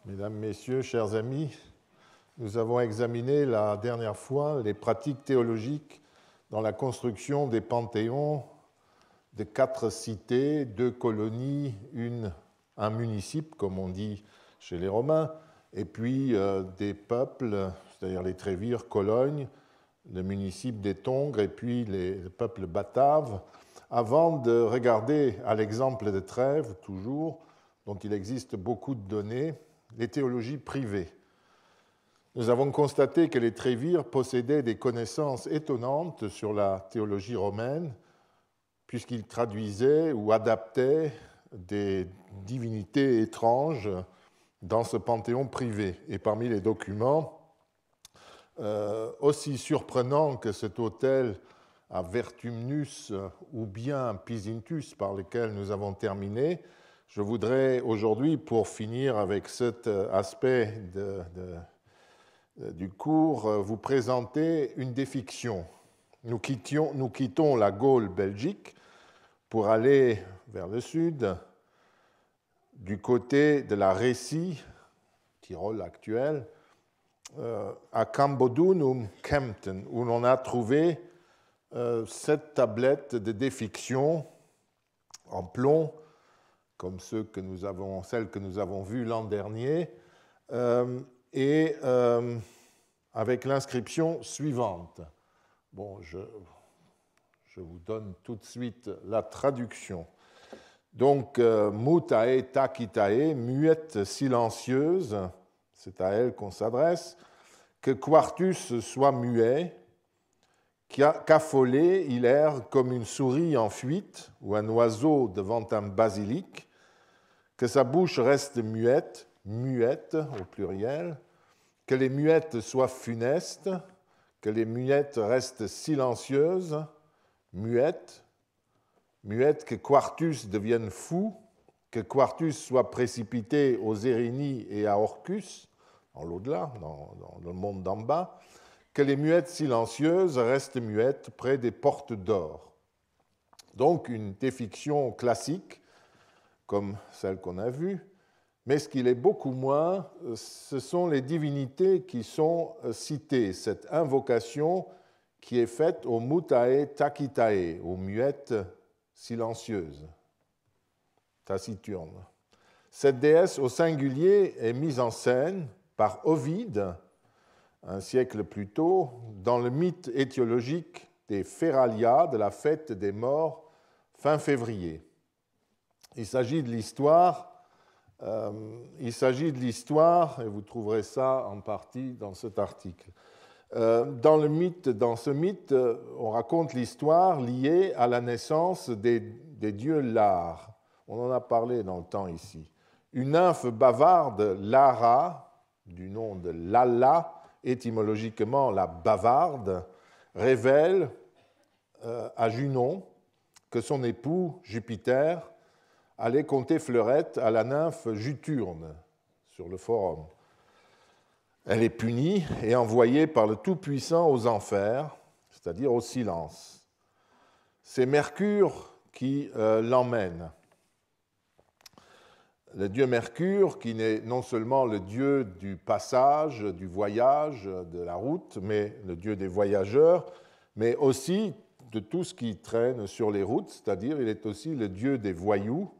Mesdames, Messieurs, chers amis, nous avons examiné la dernière fois les pratiques théologiques dans la construction des panthéons de 4 cités, 2 colonies, un municipe, comme on dit chez les Romains, et puis des peuples, c'est-à-dire les Trévires, Cologne, le municipe des Tongres, et puis les peuples bataves, avant de regarder à l'exemple de Trèves, toujours, dont il existe beaucoup de données, les théologies privées. Nous avons constaté que les Trévires possédaient des connaissances étonnantes sur la théologie romaine, puisqu'ils traduisaient ou adaptaient des divinités étranges dans ce panthéon privé. Et parmi les documents, aussi surprenants que cet autel à Vertumnus ou bien Pisintus par lequel nous avons terminé, je voudrais aujourd'hui, pour finir avec cet aspect du cours, vous présenter une défiction. Nous quittons la Gaule belgique pour aller vers le sud, du côté de la Rhétie, Tyrol actuel, à Cambodunum Kempten, où l'on a trouvé 7 tablettes de défiction en plomb, comme celles que nous avons vues l'an dernier, et avec l'inscription suivante. Bon, je vous donne tout de suite la traduction. Donc, mutae takitae, muette silencieuse, c'est à elle qu'on s'adresse, que Quartus soit muet, qu'affolé, il erre comme une souris en fuite ou un oiseau devant un basilic, que sa bouche reste muette, muette au pluriel, que les muettes soient funestes, que les muettes restent silencieuses, muettes, que Quartus devienne fou, que Quartus soit précipité aux Érénies et à Orcus, dans l'au-delà, dans le monde d'en bas, que les muettes silencieuses restent muettes près des portes d'or. Donc une défiction classique, comme celle qu'on a vue, mais ce qu'il est beaucoup moins, ce sont les divinités qui sont citées, cette invocation qui est faite aux mutae takitae, aux muettes silencieuses, taciturnes. Cette déesse au singulier est mise en scène par Ovide, un siècle plus tôt, dans le mythe étiologique des Feralia, de la fête des morts, fin février. Il s'agit de l'histoire, et vous trouverez ça en partie dans cet article. Dans ce mythe, on raconte l'histoire liée à la naissance des dieux Lar. On en a parlé dans le temps ici. Une nymphe bavarde, Lara, du nom de Lalla, étymologiquement la bavarde, révèle à Junon que son époux, Jupiter, allait conter fleurette à la nymphe Juturne sur le forum. Elle est punie et envoyée par le Tout-Puissant aux enfers, c'est-à-dire au silence. C'est Mercure qui l'emmène. Le dieu Mercure, qui n'est non seulement le dieu du passage, du voyage, de la route, mais le dieu des voyageurs, mais aussi de tout ce qui traîne sur les routes, c'est-à-dire il est aussi le dieu des voyous,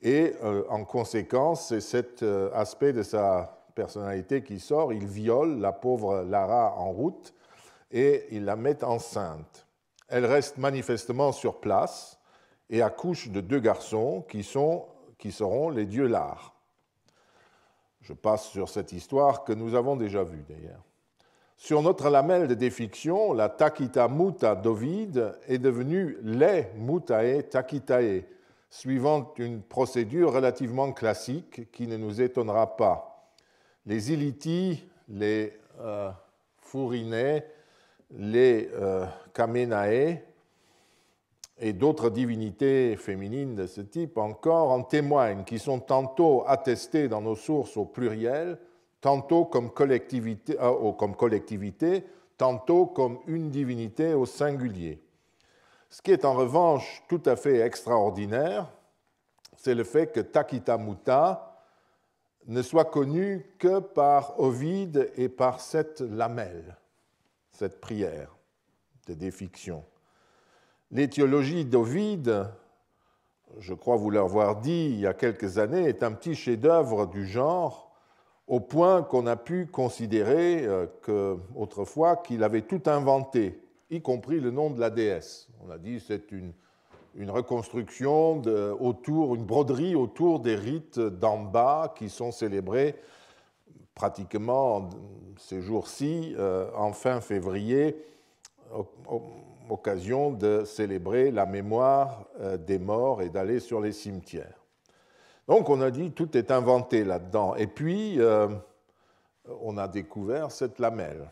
et en conséquence, c'est cet aspect de sa personnalité qui sort, il viole la pauvre Lara en route et il la met enceinte. Elle reste manifestement sur place et accouche de 2 garçons qui seront les dieux Lar. Je passe sur cette histoire que nous avons déjà vue d'ailleurs. Sur notre lamelle de défiction, la Takita Muta d'Ovide est devenue les Mutae Takitae, suivant une procédure relativement classique qui ne nous étonnera pas. Les Iliti, les Fourinae, les Kamenae et d'autres divinités féminines de ce type encore en témoignent, qui sont tantôt attestées dans nos sources au pluriel, tantôt comme collectivité, tantôt comme une divinité au singulier. Ce qui est en revanche tout à fait extraordinaire, c'est le fait que Takita Muta ne soit connu que par Ovide et par cette lamelle, cette prière de défiction. L'étiologie d'Ovide, je crois vous l'avoir dit il y a quelques années, est un petit chef-d'œuvre du genre, au point qu'on a pu considérer autrefois qu'il avait tout inventé, y compris le nom de la déesse. On a dit que c'est une reconstruction une broderie autour des rites d'Amba qui sont célébrés pratiquement ces jours-ci, en fin février, occasion de célébrer la mémoire des morts et d'aller sur les cimetières. Donc on a dit tout est inventé là-dedans. Et puis on a découvert cette lamelle.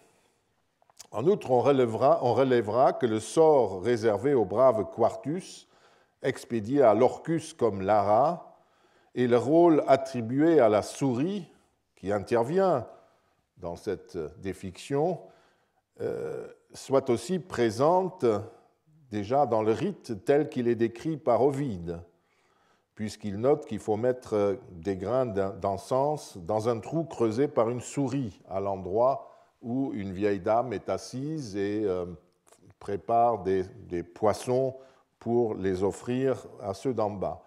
En outre, on relèvera que le sort réservé au brave Quartus, expédié à l'Orcus comme Lara, et le rôle attribué à la souris qui intervient dans cette défiction, soit aussi présente déjà dans le rite tel qu'il est décrit par Ovide, puisqu'il note qu'il faut mettre des grains d'encens dans un trou creusé par une souris à l'endroit où une vieille dame est assise et prépare des poissons pour les offrir à ceux d'en bas.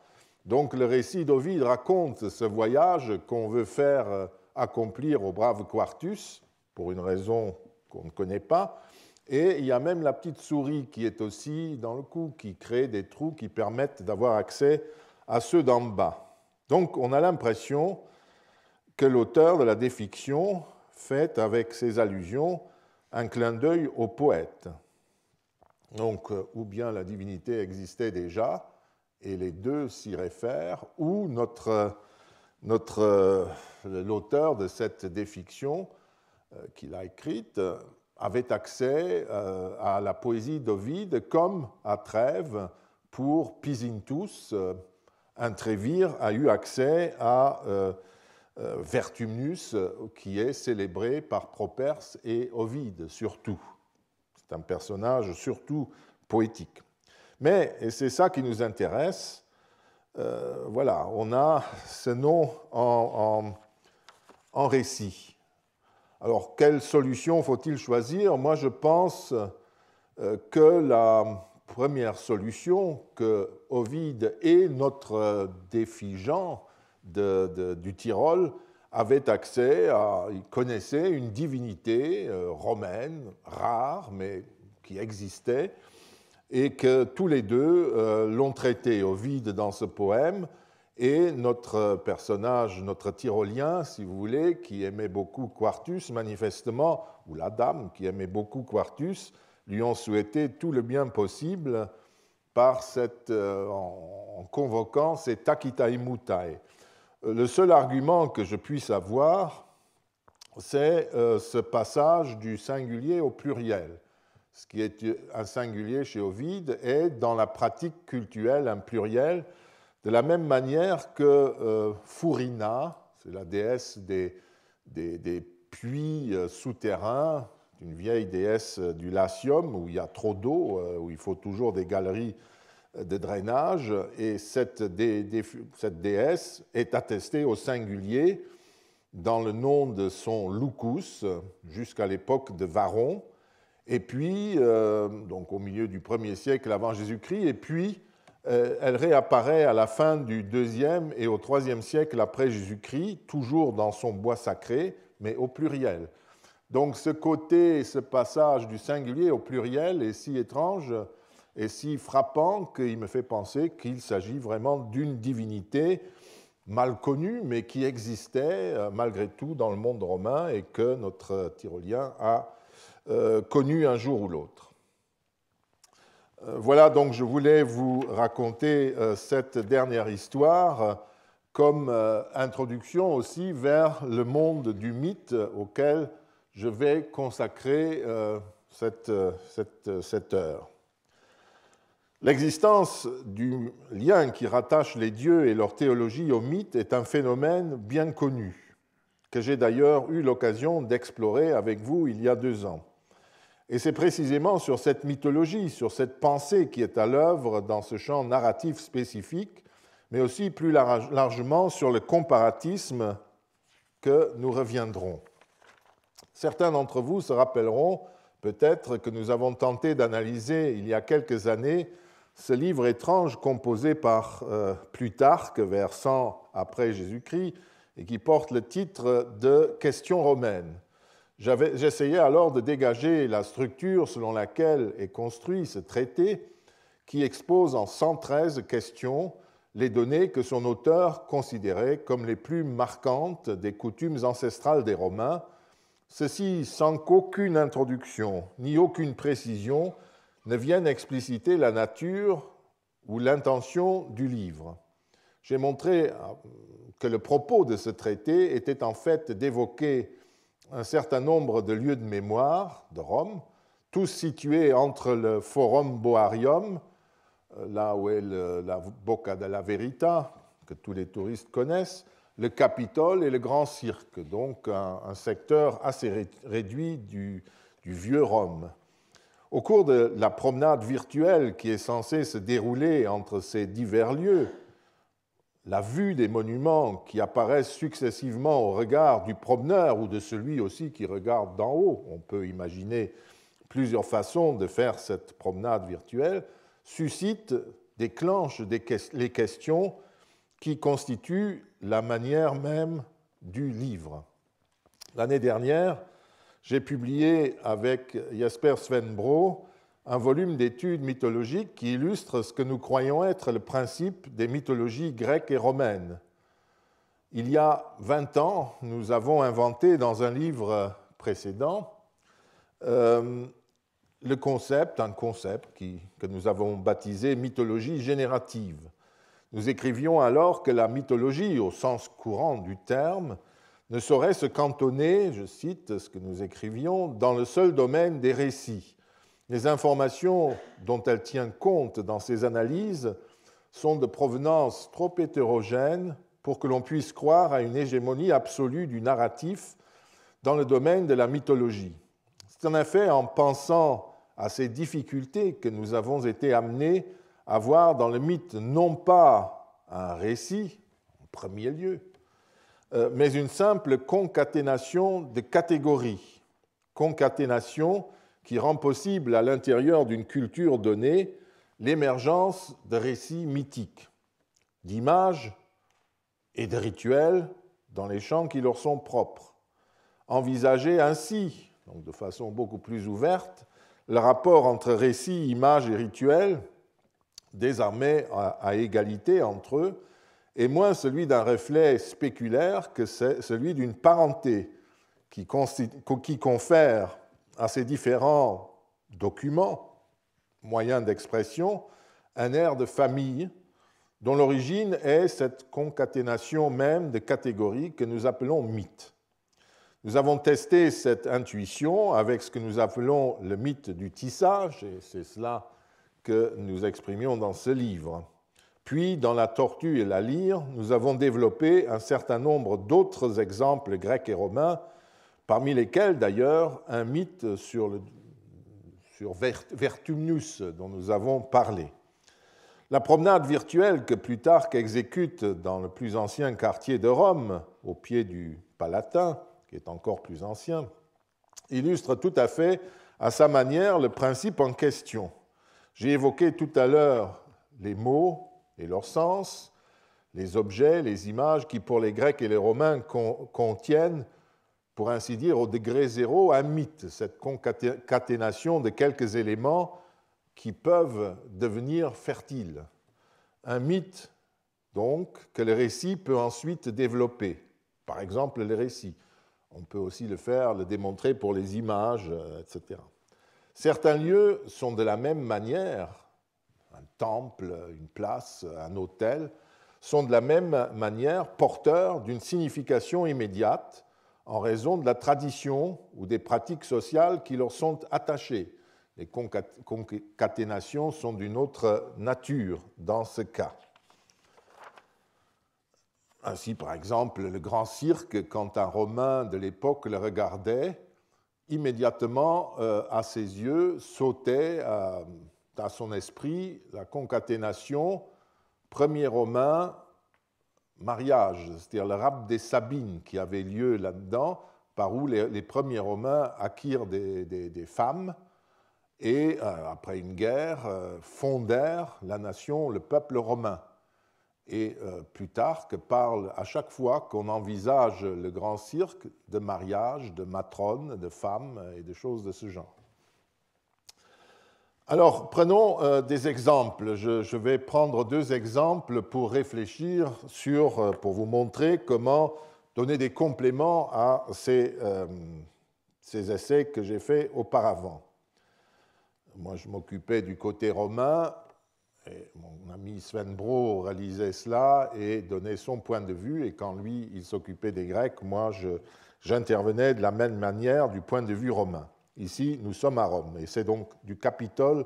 Donc le récit d'Ovide raconte ce voyage qu'on veut faire accomplir au brave Quartus, pour une raison qu'on ne connaît pas, et il y a même la petite souris qui est aussi dans le coup, qui crée des trous qui permettent d'avoir accès à ceux d'en bas. Donc on a l'impression que l'auteur de la défiction fait avec ses allusions un clin d'œil au poète. Donc ou bien la divinité existait déjà, et les deux s'y réfèrent, ou l'auteur de cette défiction qu'il a écrite avait accès à la poésie d'Ovide comme à Trêves pour Pisintus. Un Trévire a eu accès à Vertumnus, qui est célébré par Properce et Ovide surtout. C'est un personnage surtout poétique. Mais, et c'est ça qui nous intéresse, voilà, on a ce nom en récit. Alors, quelle solution faut-il choisir? Moi, je pense que la première solution, que Ovide et notre défigeant du Tyrol avaient accès à, ils connaissaient une divinité romaine, rare, mais qui existait, et que tous les deux l'ont traité. Ovide dans ce poème, et notre personnage, notre Tyrolien, si vous voulez, qui aimait beaucoup Quartus, manifestement, ou la dame qui aimait beaucoup Quartus, lui ont souhaité tout le bien possible en convoquant ces tacitai mutae. Le seul argument que je puisse avoir, c'est ce passage du singulier au pluriel. Ce qui est un singulier chez Ovide est, dans la pratique cultuelle, un pluriel, de la même manière que Furina, c'est la déesse des puits souterrains, une vieille déesse du Latium où il y a trop d'eau, où il faut toujours des galeries de drainage, et cette déesse est attestée au singulier dans le nom de son Lucus jusqu'à l'époque de Varron, et puis, donc au milieu du 1er siècle avant Jésus-Christ, et puis elle réapparaît à la fin du 2e et au 3e siècle après Jésus-Christ, toujours dans son bois sacré, mais au pluriel. Donc ce passage du singulier au pluriel est si étrange et si frappant qu'il me fait penser qu'il s'agit vraiment d'une divinité mal connue, mais qui existait malgré tout dans le monde romain et que notre Tyrolien a connu un jour ou l'autre. Voilà, donc je voulais vous raconter cette dernière histoire comme introduction aussi vers le monde du mythe auquel je vais consacrer cette heure. L'existence du lien qui rattache les dieux et leur théologie au mythe est un phénomène bien connu, que j'ai d'ailleurs eu l'occasion d'explorer avec vous il y a 2 ans. Et c'est précisément sur cette mythologie, sur cette pensée qui est à l'œuvre dans ce champ narratif spécifique, mais aussi plus largement sur le comparatisme que nous reviendrons. Certains d'entre vous se rappelleront peut-être que nous avons tenté d'analyser il y a quelques années ce livre étrange composé par Plutarque vers 100 après Jésus-Christ et qui porte le titre de Questions romaines. J'essayais alors de dégager la structure selon laquelle est construit ce traité qui expose en 113 questions les données que son auteur considérait comme les plus marquantes des coutumes ancestrales des Romains, ceci sans qu'aucune introduction ni aucune précision ne viennent expliciter la nature ou l'intention du livre. J'ai montré que le propos de ce traité était en fait d'évoquer un certain nombre de lieux de mémoire de Rome, tous situés entre le Forum Boarium, là où est la Bocca della Verità, que tous les touristes connaissent, le Capitole et le Grand Cirque, donc un secteur assez réduit du vieux Rome. Au cours de la promenade virtuelle qui est censée se dérouler entre ces divers lieux, la vue des monuments qui apparaissent successivement au regard du promeneur ou de celui aussi qui regarde d'en haut, on peut imaginer plusieurs façons de faire cette promenade virtuelle, suscite, déclenche les questions qui constituent la manière même du livre. L'année dernière, j'ai publié avec Jesper Svenbro un volume d'études mythologiques qui illustre ce que nous croyons être le principe des mythologies grecques et romaines. Il y a 20 ans, nous avons inventé dans un livre précédent un concept que nous avons baptisé mythologie générative. Nous écrivions alors que la mythologie, au sens courant du terme, ne saurait se cantonner, je cite ce que nous écrivions, dans le seul domaine des récits. Les informations dont elle tient compte dans ses analyses sont de provenance trop hétérogène pour que l'on puisse croire à une hégémonie absolue du narratif dans le domaine de la mythologie. C'est en effet en pensant à ces difficultés que nous avons été amenés à voir dans le mythe non pas un récit, en premier lieu, mais une simple concaténation de catégories, concaténation qui rend possible à l'intérieur d'une culture donnée l'émergence de récits mythiques, d'images et de rituels dans les champs qui leur sont propres. Envisager ainsi, donc de façon beaucoup plus ouverte, le rapport entre récits, images et rituels, désormais à égalité entre eux, est moins celui d'un reflet spéculaire que celui d'une parenté qui confère à ces différents documents, moyens d'expression, un air de famille dont l'origine est cette concaténation même de catégories que nous appelons mythes. Nous avons testé cette intuition avec ce que nous appelons le mythe du tissage, et c'est cela que nous exprimions dans ce livre. Puis, dans La Tortue et la Lyre, nous avons développé un certain nombre d'autres exemples grecs et romains, parmi lesquels d'ailleurs un mythe sur Vertumnus dont nous avons parlé. La promenade virtuelle que Plutarque exécute dans le plus ancien quartier de Rome, au pied du Palatin, qui est encore plus ancien, illustre tout à fait à sa manière le principe en question. J'ai évoqué tout à l'heure les mots et leur sens, les objets, les images qui pour les Grecs et les Romains contiennent, pour ainsi dire, au degré zéro, un mythe, cette concaténation de quelques éléments qui peuvent devenir fertiles. Un mythe, donc, que le récit peut ensuite développer. Par exemple, le récit. On peut aussi le démontrer pour les images, etc. Certains lieux sont de la même manière, un temple, une place, un hôtel, sont de la même manière porteurs d'une signification immédiate en raison de la tradition ou des pratiques sociales qui leur sont attachées. Les concaténations sont d'une autre nature dans ce cas. Ainsi, par exemple, le grand cirque, quand un Romain de l'époque le regardait, immédiatement, à ses yeux, sautait à son esprit la concaténation premier Romain, mariage, c'est-à-dire le rapt des Sabines qui avait lieu là-dedans, par où les premiers Romains acquirent des femmes et, après une guerre, fondèrent la nation, le peuple romain. Et Plutarque parle à chaque fois qu'on envisage le grand cirque de mariage, de matrones, de femmes et de choses de ce genre. Alors, prenons des exemples. Je vais prendre 2 exemples pour réfléchir pour vous montrer comment donner des compléments à ces essais que j'ai faits auparavant. Moi, je m'occupais du côté romain, et mon ami Sven Bro réalisait cela et donnait son point de vue, et quand lui, il s'occupait des Grecs, moi, j'intervenais de la même manière du point de vue romain. Ici, nous sommes à Rome, et c'est donc du Capitole,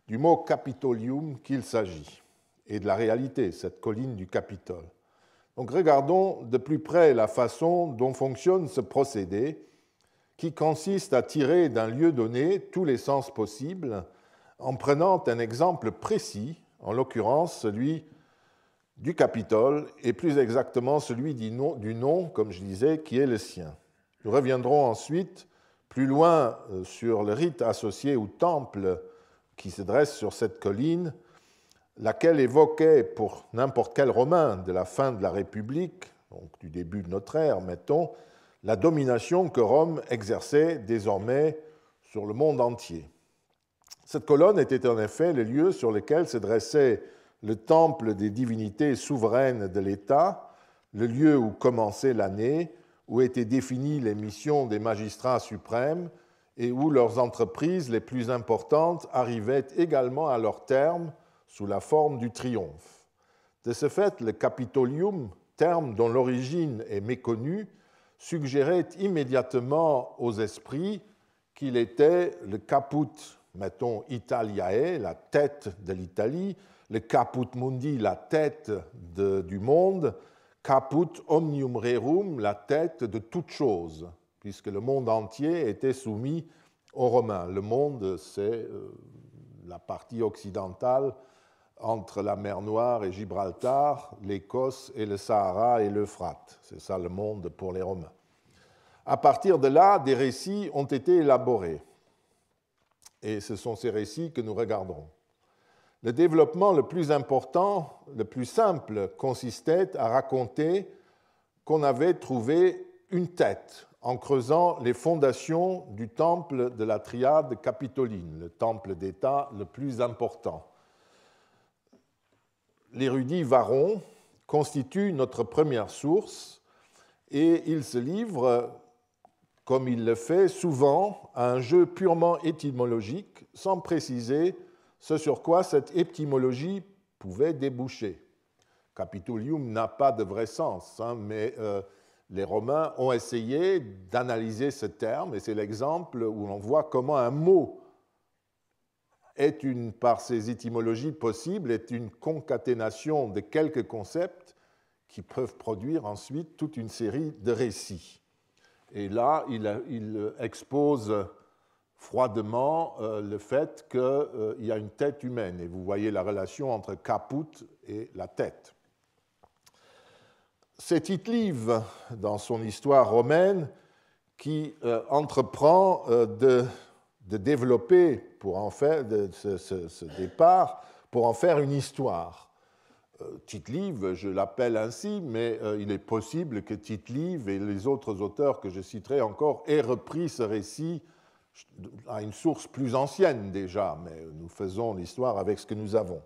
du mot Capitolium qu'il s'agit, et de la réalité, cette colline du Capitole. Donc regardons de plus près la façon dont fonctionne ce procédé, qui consiste à tirer d'un lieu donné tous les sens possibles, en prenant un exemple précis, en l'occurrence celui du Capitole, et plus exactement celui du nom, comme je disais, qui est le sien. Nous reviendrons ensuite plus loin sur le rite associé au temple qui se dresse sur cette colline, laquelle évoquait pour n'importe quel Romain de la fin de la République, donc du début de notre ère, mettons, la domination que Rome exerçait désormais sur le monde entier. Cette colonne était en effet le lieu sur lequel se dressait le temple des divinités souveraines de l'État, le lieu où commençait l'année, où étaient définies les missions des magistrats suprêmes et où leurs entreprises les plus importantes arrivaient également à leur terme sous la forme du triomphe. De ce fait, le Capitolium, terme dont l'origine est méconnue, suggérait immédiatement aux esprits qu'il était le caput, mettons, Italiae, la tête de l'Italie, le caput mundi, la tête du monde, caput omnium rerum, la tête de toute chose, puisque le monde entier était soumis aux Romains. Le monde, c'est la partie occidentale entre la mer Noire et Gibraltar, l'Écosse et le Sahara et l'Euphrate. C'est ça le monde pour les Romains. À partir de là, des récits ont été élaborés. Et ce sont ces récits que nous regarderons. Le développement le plus important, le plus simple, consistait à raconter qu'on avait trouvé une tête en creusant les fondations du temple de la triade capitoline, le temple d'État le plus important. L'érudit Varron constitue notre première source et il se livre, comme il le fait souvent, à un jeu purement étymologique, sans préciser ce sur quoi cette étymologie pouvait déboucher. Capitolium n'a pas de vrai sens, mais les Romains ont essayé d'analyser ce terme, et c'est l'exemple où l'on voit comment un mot par ses étymologies possibles, est une concaténation de quelques concepts qui peuvent produire ensuite toute une série de récits. Et là, il expose froidement le fait qu'il y a une tête humaine. Et vous voyez la relation entre caput et la tête. C'est Tite-Live, dans son histoire romaine, qui entreprend de développer pour en faire ce départ, pour en faire une histoire. Tite-Live, je l'appelle ainsi, mais il est possible que Tite-Live et les autres auteurs que je citerai encore aient repris ce récit à une source plus ancienne déjà, mais nous faisons l'histoire avec ce que nous avons.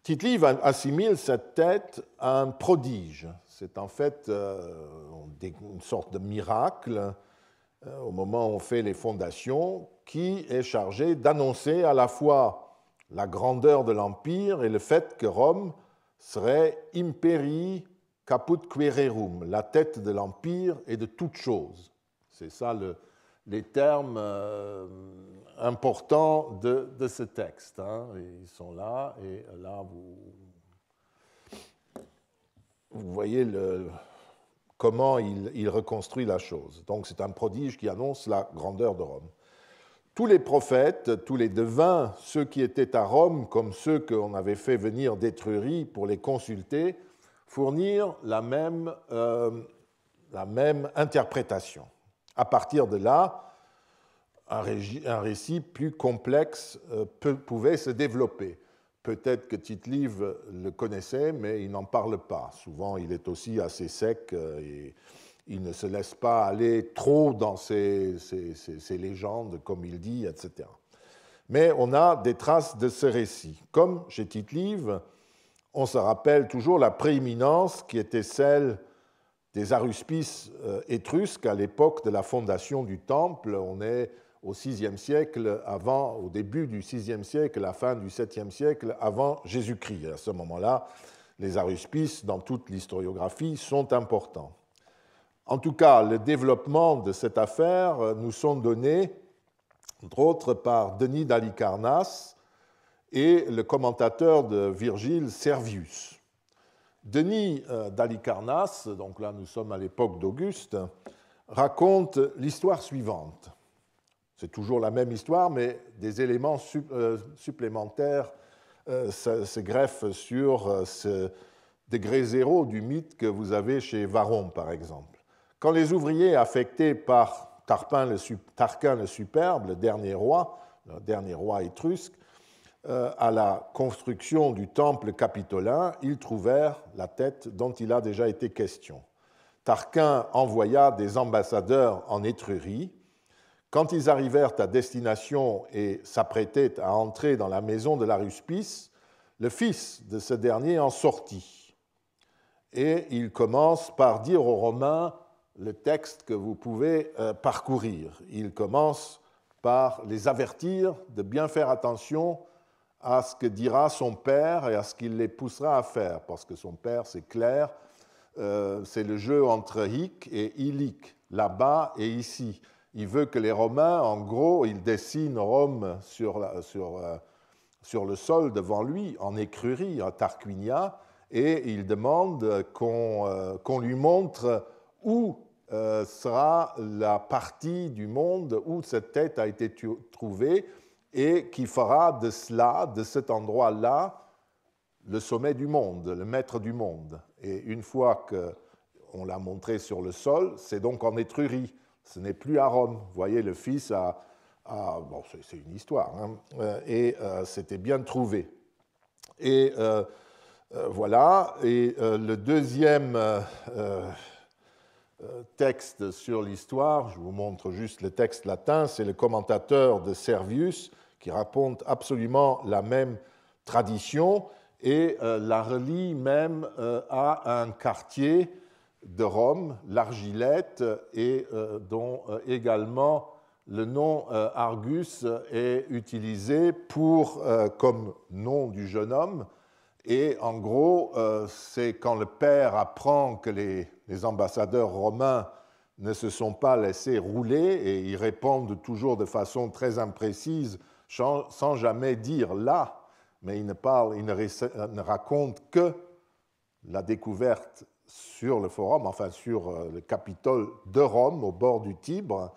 Tite-Live assimile cette tête à un prodige. C'est en fait une sorte de miracle au moment où on fait les fondations, qui est chargé d'annoncer à la fois la grandeur de l'Empire et le fait que Rome serait imperii caput quererum, la tête de l'Empire et de toute chose. C'est ça les termes importants de ce texte. Ils sont là, et là, vous voyez comment il reconstruit la chose. Donc c'est un prodige qui annonce la grandeur de Rome. Tous les prophètes, tous les devins, ceux qui étaient à Rome comme ceux qu'on avait fait venir d'Étrurie pour les consulter, fournir la même interprétation. À partir de là, un récit plus complexe pouvait se développer. Peut-être que Tite-Live le connaissait, mais il n'en parle pas. Souvent, il est aussi assez sec et il ne se laisse pas aller trop dans ses légendes, comme il dit, etc. Mais on a des traces de ce récit. Comme chez Tite-Live, on se rappelle toujours la prééminence qui était celle des aruspices étrusques à l'époque de la fondation du temple. On est au VIe siècle avant, au début du VIe siècle, la fin du VIIe siècle avant Jésus-Christ. À ce moment-là, les aruspices, dans toute l'historiographie, sont importants. En tout cas, le développement de cette affaire nous sont donnés, entre autres, par Denis d'Halicarnasse et le commentateur de Virgile, Servius. Denis d'Halicarnasse, donc là nous sommes à l'époque d'Auguste, raconte l'histoire suivante. C'est toujours la même histoire, mais des éléments supplémentaires se greffent sur ce degré zéro du mythe que vous avez chez Varron, par exemple. Quand les ouvriers affectés par Tarquin le Superbe, le dernier roi étrusque, à la construction du temple capitolin, ils trouvèrent la tête dont il a déjà été question. Tarquin envoya des ambassadeurs en Étrurie. Quand ils arrivèrent à destination et s'apprêtaient à entrer dans la maison de l'aruspice, le fils de ce dernier en sortit. Et il commence par dire aux Romains le texte que vous pouvez parcourir. Il commence par les avertir de bien faire attention à ce que dira son père et à ce qu'il les poussera à faire, parce que son père, c'est clair, c'est le jeu entre hic et illic, là-bas et ici. Il veut que les Romains, en gros, ils dessinent Rome sur le sol devant lui, en écrurie, en Tarquinia, et il demande qu'on lui montre où sera la partie du monde où cette tête a été trouvée et qui fera de cela, de cet endroit-là, le sommet du monde, le maître du monde. Et une fois qu'on l'a montré sur le sol, c'est donc en Étrurie. Ce n'est plus à Rome. Vous voyez, le fils bon, c'est une histoire, hein, et c'était bien trouvé. Et voilà, et le deuxième texte sur l'histoire, je vous montre juste le texte latin, c'est le commentateur de Servius qui raconte absolument la même tradition et la relie même à un quartier de Rome, l'Argilette, et dont également le nom Argus est utilisé comme nom du jeune homme. Et en gros, c'est quand le père apprend que les ambassadeurs romains ne se sont pas laissés rouler, et ils répondent toujours de façon très imprécise, sans jamais dire là, mais ils ne racontent que la découverte sur le forum, enfin sur le Capitole de Rome, au bord du Tibre.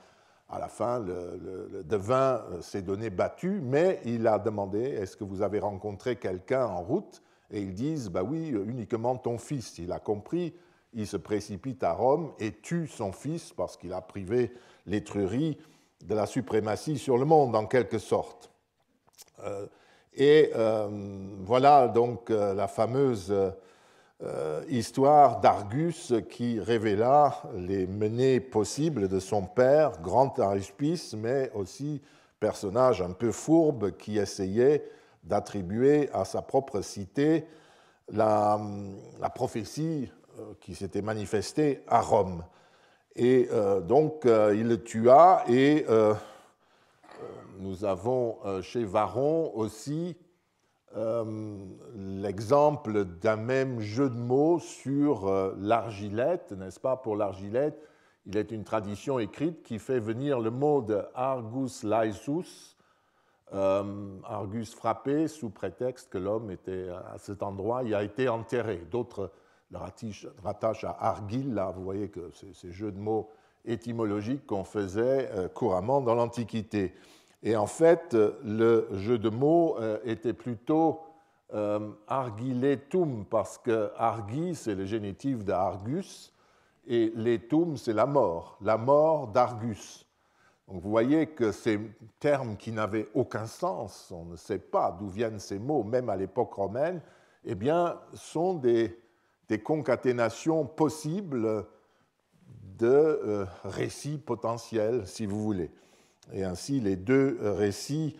À la fin, le devin s'est donné battu, mais il a demandé « Est-ce que vous avez rencontré quelqu'un en route ?» Et ils disent « Bah oui, uniquement ton fils. » Il a compris, il se précipite à Rome et tue son fils parce qu'il a privé l'Étrurie de la suprématie sur le monde, en quelque sorte. Voilà donc la fameuse histoire d'Argus qui révéla les menées possibles de son père, grand aruspice, mais aussi personnage un peu fourbe qui essayait d'attribuer à sa propre cité la prophétie qui s'était manifestée à Rome. Et donc il le tua, et nous avons chez Varron aussi l'exemple d'un même jeu de mots sur l'argilette, n'est-ce pas? Pour l'argilette, il est une tradition écrite qui fait venir le mot de Argus laesus, Argus frappé, sous prétexte que l'homme était à cet endroit, il a été enterré. D'autres le rattachent à Argil, là, vous voyez que c'est ces jeux de mots étymologiques qu'on faisait couramment dans l'Antiquité. Et en fait, le jeu de mots était plutôt Argiletum, parce que Argi, c'est le génitif d'Argus, et letum, c'est la mort d'Argus. Donc vous voyez que ces termes qui n'avaient aucun sens, on ne sait pas d'où viennent ces mots, même à l'époque romaine, eh bien, sont des concaténations possibles de récits potentiels, si vous voulez. Et ainsi, les deux récits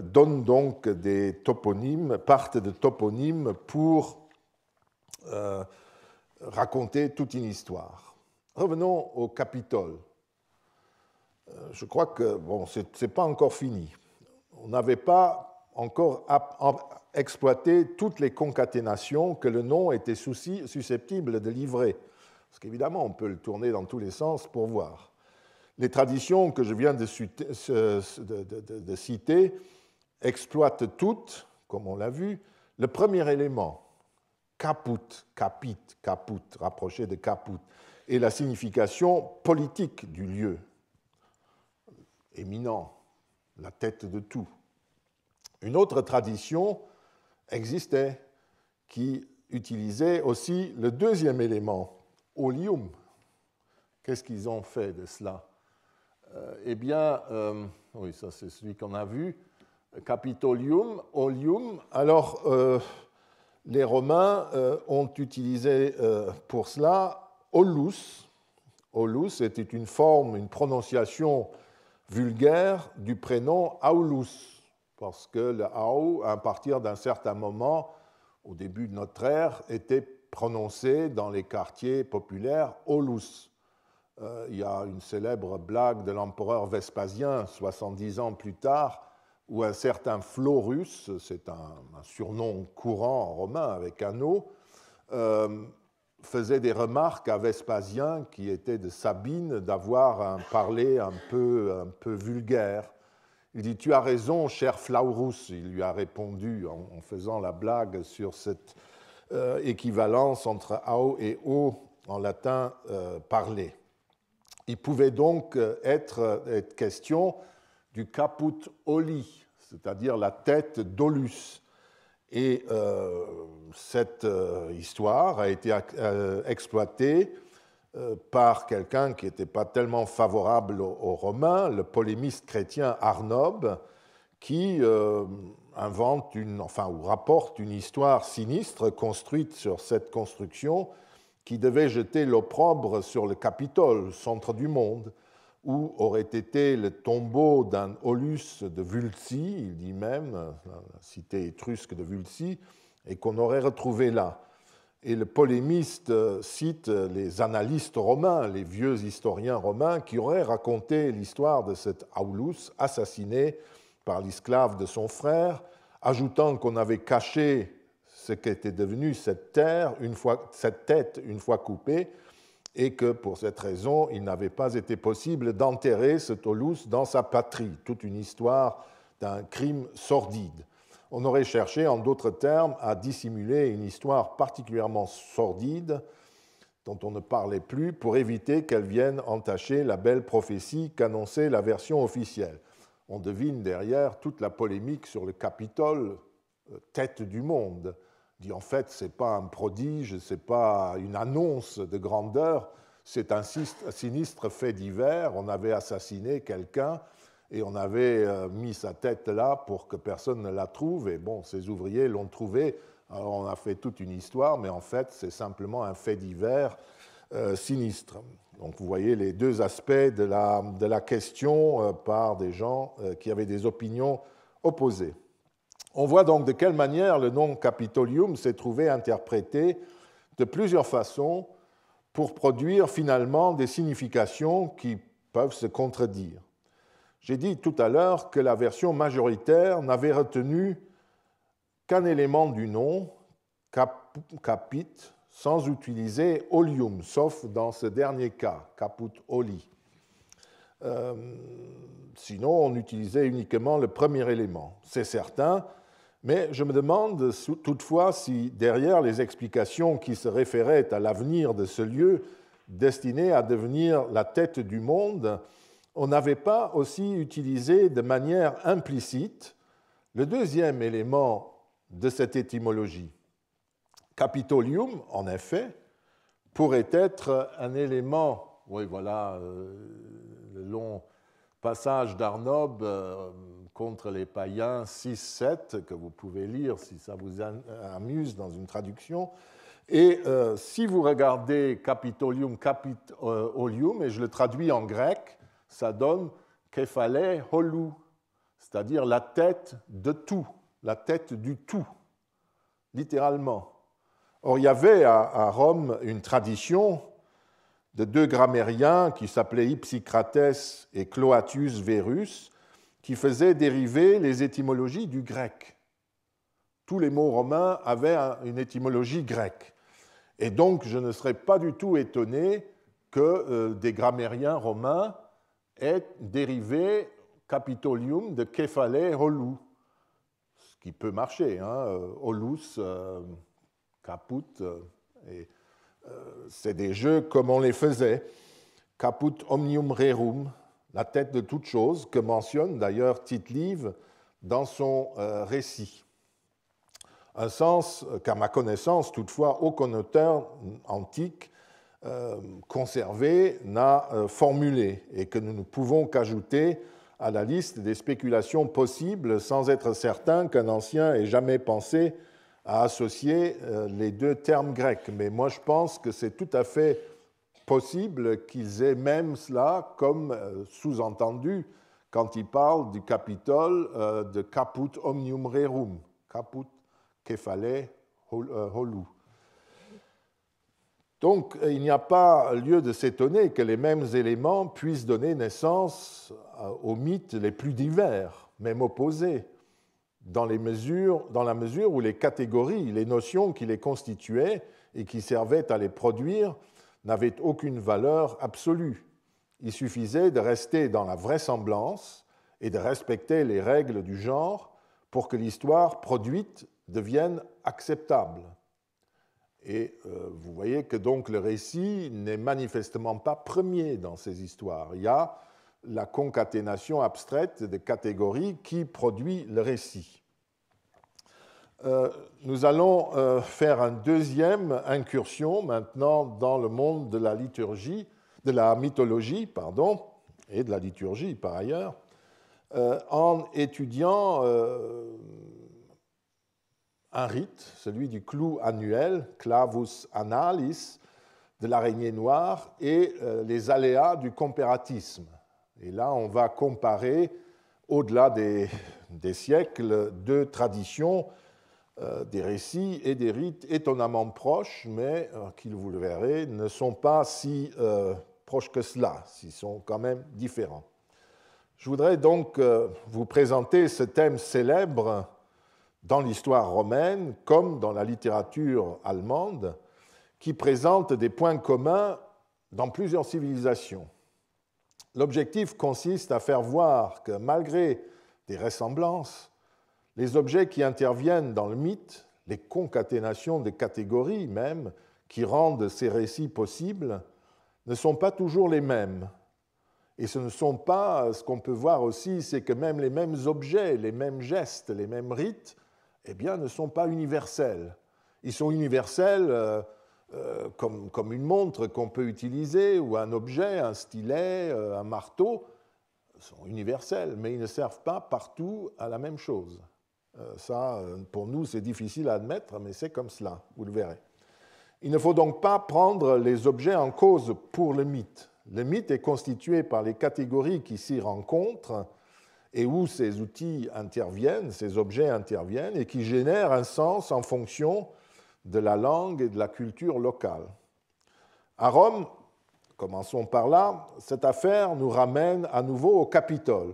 donnent donc des toponymes, partent de toponymes pour raconter toute une histoire. Revenons au Capitole. Je crois que bon, ce n'est pas encore fini. On n'avait pas encore exploité toutes les concaténations que le nom était susceptible de livrer. Parce qu'évidemment, on peut le tourner dans tous les sens pour voir. Les traditions que je viens de citer exploitent toutes, comme on l'a vu, le premier élément, caput, capit, caput, rapproché de caput, et la signification politique du lieu, éminent, la tête de tout. Une autre tradition existait qui utilisait aussi le deuxième élément, olium. Qu'est-ce qu'ils ont fait de cela? Eh bien, oui, ça c'est celui qu'on a vu, Capitolium, olium. Alors, les Romains ont utilisé pour cela olus. Olus était une forme, une prononciation vulgaire du prénom Aulus, parce que le Au, à partir d'un certain moment, au début de notre ère, était prononcé dans les quartiers populaires Aulus. Il y a une célèbre blague de l'empereur Vespasien, 70 ans plus tard, où un certain Florus, c'est un surnom courant romain avec un O, faisait des remarques à Vespasien, qui était de Sabine, d'avoir un parler un peu vulgaire. Il dit « Tu as raison, cher Flaurus », il lui a répondu en faisant la blague sur cette équivalence entre ao et o en latin parlé. Il pouvait donc être question du caput oli, c'est-à-dire la tête d'Olus. Et cette histoire a été exploitée par quelqu'un qui n'était pas tellement favorable aux Romains, le polémiste chrétien Arnobe, qui invente ou rapporte une histoire sinistre construite sur cette construction qui devait jeter l'opprobre sur le Capitole, centre du monde, où aurait été le tombeau d'un Aulus de Vulcie, il dit même, la cité étrusque de Vulcie, et qu'on aurait retrouvé là. Et le polémiste cite les annalistes romains, les vieux historiens romains, qui auraient raconté l'histoire de cet Aulus assassiné par l'esclave de son frère, ajoutant qu'on avait caché ce qu'était devenu cette tête une fois coupée, et que pour cette raison, il n'avait pas été possible d'enterrer ce Aulus dans sa patrie, toute une histoire d'un crime sordide. On aurait cherché, en d'autres termes, à dissimuler une histoire particulièrement sordide dont on ne parlait plus pour éviter qu'elle vienne entacher la belle prophétie qu'annonçait la version officielle. On devine derrière toute la polémique sur le Capitole, tête du monde. Dit en fait, ce n'est pas un prodige, ce n'est pas une annonce de grandeur, c'est un sinistre fait divers. On avait assassiné quelqu'un et on avait mis sa tête là pour que personne ne la trouve. Et bon, ces ouvriers l'ont trouvé. Alors on a fait toute une histoire, mais en fait, c'est simplement un fait divers sinistre. Donc vous voyez les deux aspects de la question par des gens qui avaient des opinions opposées. On voit donc de quelle manière le nom Capitolium s'est trouvé interprété de plusieurs façons pour produire finalement des significations qui peuvent se contredire. J'ai dit tout à l'heure que la version majoritaire n'avait retenu qu'un élément du nom, capit, sans utiliser olium, sauf dans ce dernier cas, caput oli. Sinon, on utilisait uniquement le premier élément, c'est certain, mais je me demande toutefois si derrière les explications qui se référaient à l'avenir de ce lieu destiné à devenir la tête du monde, on n'avait pas aussi utilisé de manière implicite le deuxième élément de cette étymologie. Capitolium, en effet, pourrait être un élément, oui voilà, le long passage d'Arnob contre les païens 6-7, que vous pouvez lire si ça vous amuse dans une traduction. Et si vous regardez Capitolium, Capitolium, et je le traduis en grec, ça donne Kephale Holou, c'est-à-dire la tête de tout, la tête du tout, littéralement. Or, il y avait à Rome une tradition de deux grammairiens qui s'appelaient Hypsicrates et Cloatius Verus, qui faisaient dériver les étymologies du grec. Tous les mots romains avaient une étymologie grecque. Et donc, je ne serais pas du tout étonné que des grammairiens romains aient dérivé Capitolium de Kephale Holou, ce qui peut marcher, hein, Holus, Caput, c'est des jeux comme on les faisait. Caput omnium rerum, la tête de toute chose, que mentionne d'ailleurs Tite-Live dans son récit. Un sens qu'à ma connaissance, toutefois, aucun auteur antique conservé n'a formulé et que nous ne pouvons qu'ajouter à la liste des spéculations possibles sans être certain qu'un ancien ait jamais pensé à associer les deux termes grecs. Mais moi, je pense que c'est tout à fait possible qu'ils aient même cela comme sous-entendu quand ils parlent du Capitole de Caput omnium rerum, Caput Kephale Holou. Donc, il n'y a pas lieu de s'étonner que les mêmes éléments puissent donner naissance aux mythes les plus divers, même opposés, dans la mesure où les catégories, les notions qui les constituaient et qui servaient à les produire n'avaient aucune valeur absolue. Il suffisait de rester dans la vraisemblance et de respecter les règles du genre pour que l'histoire produite devienne acceptable. Et vous voyez que donc le récit n'est manifestement pas premier dans ces histoires. Il y a la concaténation abstraite de catégories qui produit le récit. Nous allons faire une deuxième incursion maintenant dans le monde de la liturgie, de la mythologie, pardon, et de la liturgie par ailleurs, en étudiant un rite, celui du clou annuel, clavus annalis, de l'araignée noire, et les aléas du comparatisme. Et là, on va comparer, au-delà des siècles, deux traditions, des récits et des rites étonnamment proches, mais qui, vous le verrez, ne sont pas si proches que cela, ils sont quand même différents. Je voudrais donc vous présenter ce thème célèbre dans l'histoire romaine comme dans la littérature allemande, qui présente des points communs dans plusieurs civilisations. L'objectif consiste à faire voir que malgré des ressemblances, les objets qui interviennent dans le mythe, les concaténations des catégories même, qui rendent ces récits possibles, ne sont pas toujours les mêmes. Et ce ne sont pas, ce qu'on peut voir aussi, c'est que même les mêmes objets, les mêmes gestes, les mêmes rites, eh bien, ne sont pas universels. Ils sont universels comme une montre qu'on peut utiliser, ou un objet, un stylet, un marteau, sont universels, mais ils ne servent pas partout à la même chose. Ça, pour nous, c'est difficile à admettre, mais c'est comme cela, vous le verrez. Il ne faut donc pas prendre les objets en cause pour le mythe. Le mythe est constitué par les catégories qui s'y rencontrent et où ces outils interviennent, ces objets interviennent, et qui génèrent un sens en fonction de la langue et de la culture locale. À Rome, commençons par là, cette affaire nous ramène à nouveau au Capitole.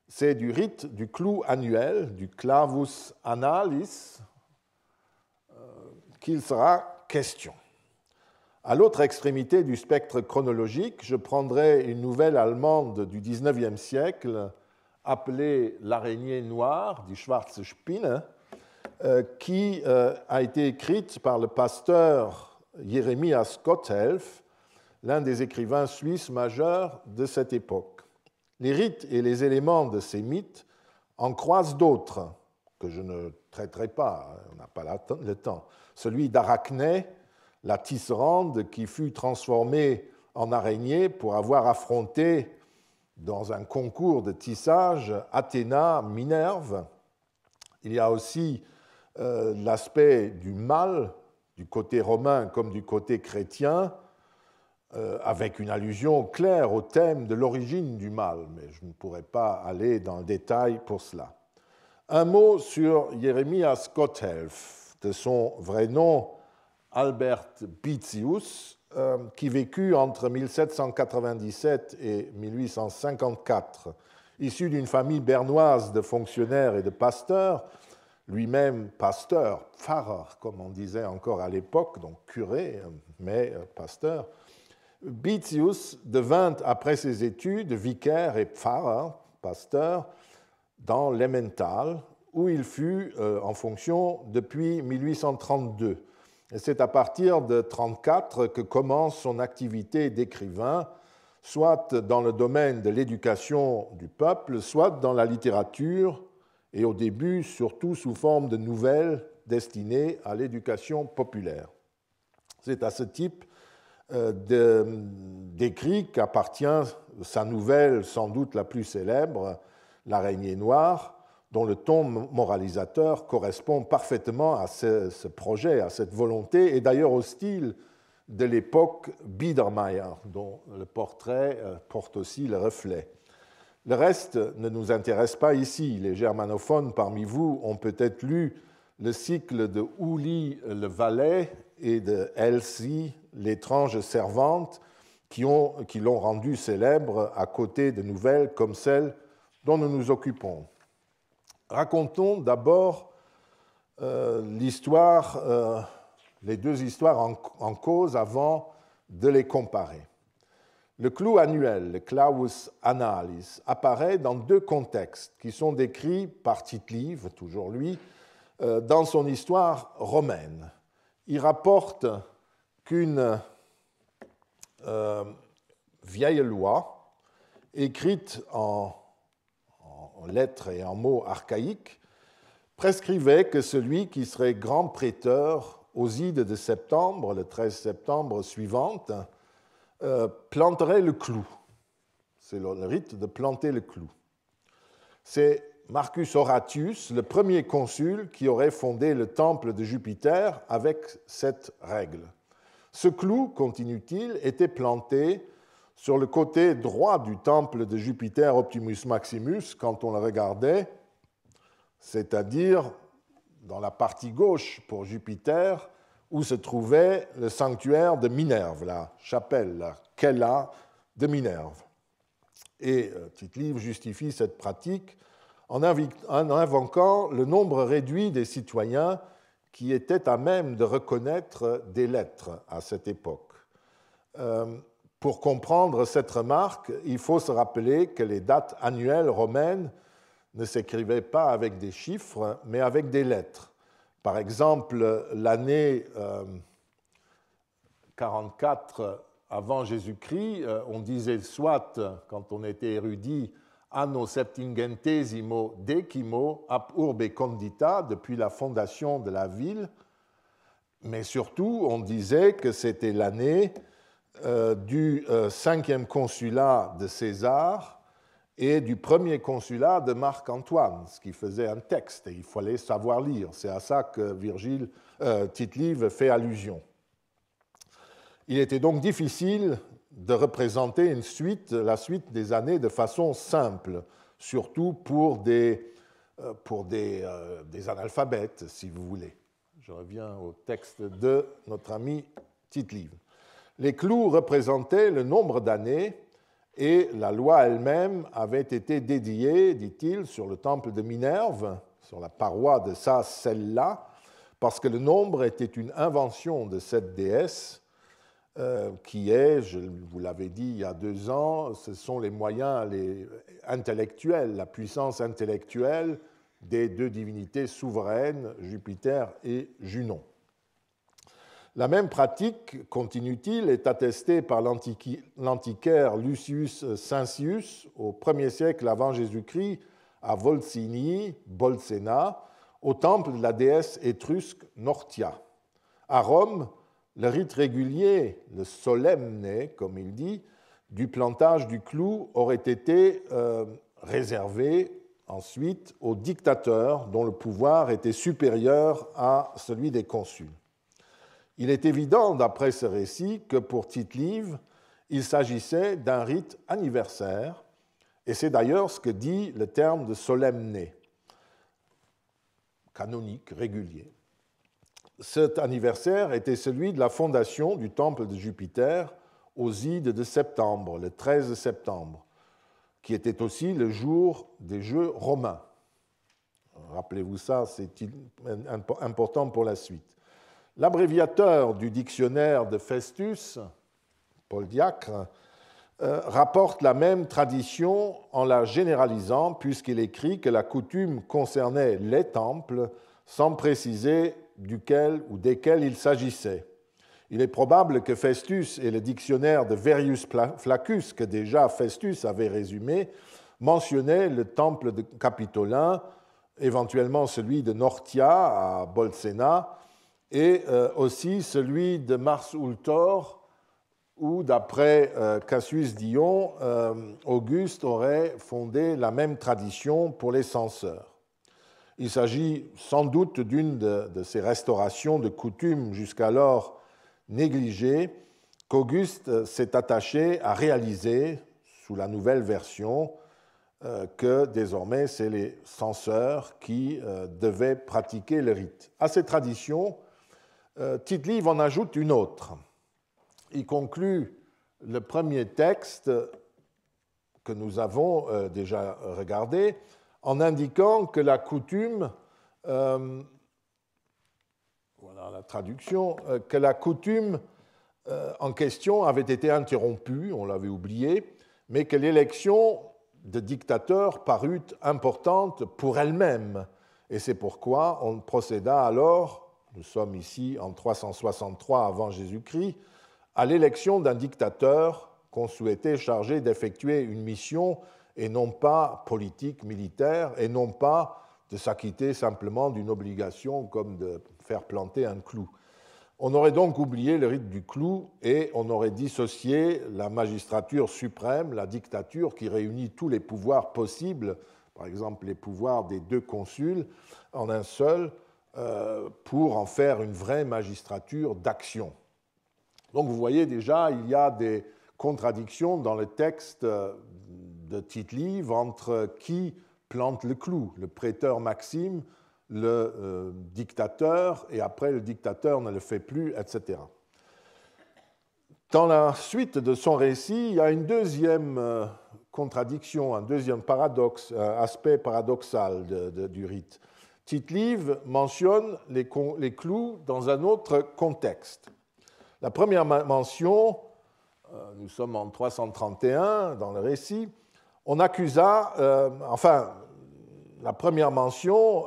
C'est du rite du clou annuel, du clavus annalis, qu'il sera question. À l'autre extrémité du spectre chronologique, je prendrai une nouvelle allemande du XIXe siècle appelée l'araignée noire, die Schwarze Spinne, qui a été écrite par le pasteur Jeremias Gotthelf, l'un des écrivains suisses majeurs de cette époque. Les rites et les éléments de ces mythes en croisent d'autres, que je ne traiterai pas, on n'a pas le temps. Celui d'Arachné, la tisserande qui fut transformée en araignée pour avoir affronté dans un concours de tissage Athéna, Minerve. Il y a aussi l'aspect du mal, du côté romain comme du côté chrétien, avec une allusion claire au thème de l'origine du mal, mais je ne pourrais pas aller dans le détail pour cela. Un mot sur Jeremias Gotthelf, de son vrai nom Albert Bitius, qui vécut entre 1797 et 1854, issu d'une famille bernoise de fonctionnaires et de pasteurs, lui-même pasteur, Pfarrer, comme on disait encore à l'époque, donc curé, mais pasteur. Bitius devint, après ses études, vicaire et Pfarrer, pasteur, dans l'Emmental, où il fut en fonction depuis 1832. Et c'est à partir de 1934 que commence son activité d'écrivain, soit dans le domaine de l'éducation du peuple, soit dans la littérature, et au début surtout sous forme de nouvelles destinées à l'éducation populaire. C'est à ce type d'écrit qu'appartient sa nouvelle sans doute la plus célèbre, L'Araignée noire, dont le ton moralisateur correspond parfaitement à ce projet, à cette volonté, et d'ailleurs au style de l'époque Biedermeier, dont le portrait porte aussi le reflet. Le reste ne nous intéresse pas ici. Les germanophones parmi vous ont peut-être lu le cycle de Uli le Valet et de Elsie, l'étrange servante, qui l'ont rendu célèbre à côté de nouvelles comme celle dont nous nous occupons. Racontons d'abord l'histoire, les deux histoires en cause avant de les comparer. Le clou annuel, le Claus Annalis, apparaît dans deux contextes qui sont décrits par Tite-Live, toujours lui, dans son histoire romaine. Il rapporte qu'une vieille loi, écrite en lettres et en mots archaïques, prescrivait que celui qui serait grand prêteur aux ides de septembre, le 13 septembre suivante, planterait le clou. C'est le rite de planter le clou. C'est Marcus Horatius, le premier consul, qui aurait fondé le temple de Jupiter avec cette règle. Ce clou, continue-t-il, était planté sur le côté droit du temple de Jupiter Optimus Maximus quand on le regardait, c'est-à-dire dans la partie gauche pour Jupiter, où se trouvait le sanctuaire de Minerve, la chapelle, la Kella de Minerve. Et Tite-Live justifie cette pratique en invoquant le nombre réduit des citoyens qui étaient à même de reconnaître des lettres à cette époque. Pour comprendre cette remarque, il faut se rappeler que les dates annuelles romaines ne s'écrivaient pas avec des chiffres, mais avec des lettres. Par exemple, l'année 44 avant Jésus-Christ, on disait soit, quand on était érudit, anno septingentesimo decimo ab urbe condita, depuis la fondation de la ville, mais surtout, on disait que c'était l'année du 5e consulat de César et du premier consulat de Marc-Antoine, ce qui faisait un texte, et il fallait savoir lire. C'est à ça que Tite-Live fait allusion. Il était donc difficile de représenter la suite des années de façon simple, surtout pour des analphabètes, si vous voulez. Je reviens au texte de notre ami Tite-Live. Les clous représentaient le nombre d'années et la loi elle-même avait été dédiée, dit-il, sur le temple de Minerve, sur la paroi de sa celle-là, parce que le nombre était une invention de cette déesse qui est, je vous l'avais dit il y a 2 ans, ce sont les moyens intellectuels, la puissance intellectuelle des deux divinités souveraines, Jupiter et Junon. La même pratique, continue-t-il, est attestée par l'antiquaire Lucius Cincius au 1er siècle avant Jésus-Christ à Volsinii, Bolsena, au temple de la déesse étrusque Nortia. À Rome, le rite régulier, le solemne, comme il dit, du plantage du clou aurait été réservé ensuite aux dictateurs dont le pouvoir était supérieur à celui des consuls. Il est évident, d'après ce récit, que pour Tite-Live, il s'agissait d'un rite anniversaire, et c'est d'ailleurs ce que dit le terme de solemne, canonique, régulier. Cet anniversaire était celui de la fondation du temple de Jupiter aux ides de septembre, le 13 septembre, qui était aussi le jour des Jeux romains. Rappelez-vous ça, c'est important pour la suite. L'abréviateur du dictionnaire de Festus, Paul Diacre, rapporte la même tradition en la généralisant, puisqu'il écrit que la coutume concernait les temples, sans préciser duquel ou desquels il s'agissait. Il est probable que Festus et le dictionnaire de Verius Flaccus, que déjà Festus avait résumé, mentionnaient le temple capitolin, éventuellement celui de Nortia à Bolsena, et aussi celui de Mars Ultor, où, d'après Cassius Dion, Auguste aurait fondé la même tradition pour les censeurs. Il s'agit sans doute d'une de ces restaurations de coutumes jusqu'alors négligées qu'Auguste s'est attaché à réaliser sous la nouvelle version, que désormais c'est les censeurs qui devaient pratiquer le rite. À ces traditions, Tite-Live en ajoute une autre. Il conclut le premier texte que nous avons déjà regardé en indiquant que la coutume, voilà la traduction, que la coutume en question avait été interrompue, on l'avait oublié, mais que l'élection de dictateur parut importante pour elle-même. Et c'est pourquoi on procéda alors, nous sommes ici en 363 avant Jésus-Christ, à l'élection d'un dictateur qu'on souhaitait chargé d'effectuer une mission et non pas politique, militaire, et non pas de s'acquitter simplement d'une obligation comme de faire planter un clou. On aurait donc oublié le rite du clou et on aurait dissocié la magistrature suprême, la dictature qui réunit tous les pouvoirs possibles, par exemple les pouvoirs des deux consuls, en un seul, pour en faire une vraie magistrature d'action. Donc vous voyez déjà, il y a des contradictions dans le texte de Tite-Live entre qui plante le clou, le préteur Maxime, le dictateur, et après le dictateur ne le fait plus, etc. Dans la suite de son récit, il y a une deuxième contradiction, un deuxième paradoxe, aspect paradoxal du rite. Tite-Live mentionne les clous dans un autre contexte. La première mention, nous sommes en 331 dans le récit, on accusa, la première mention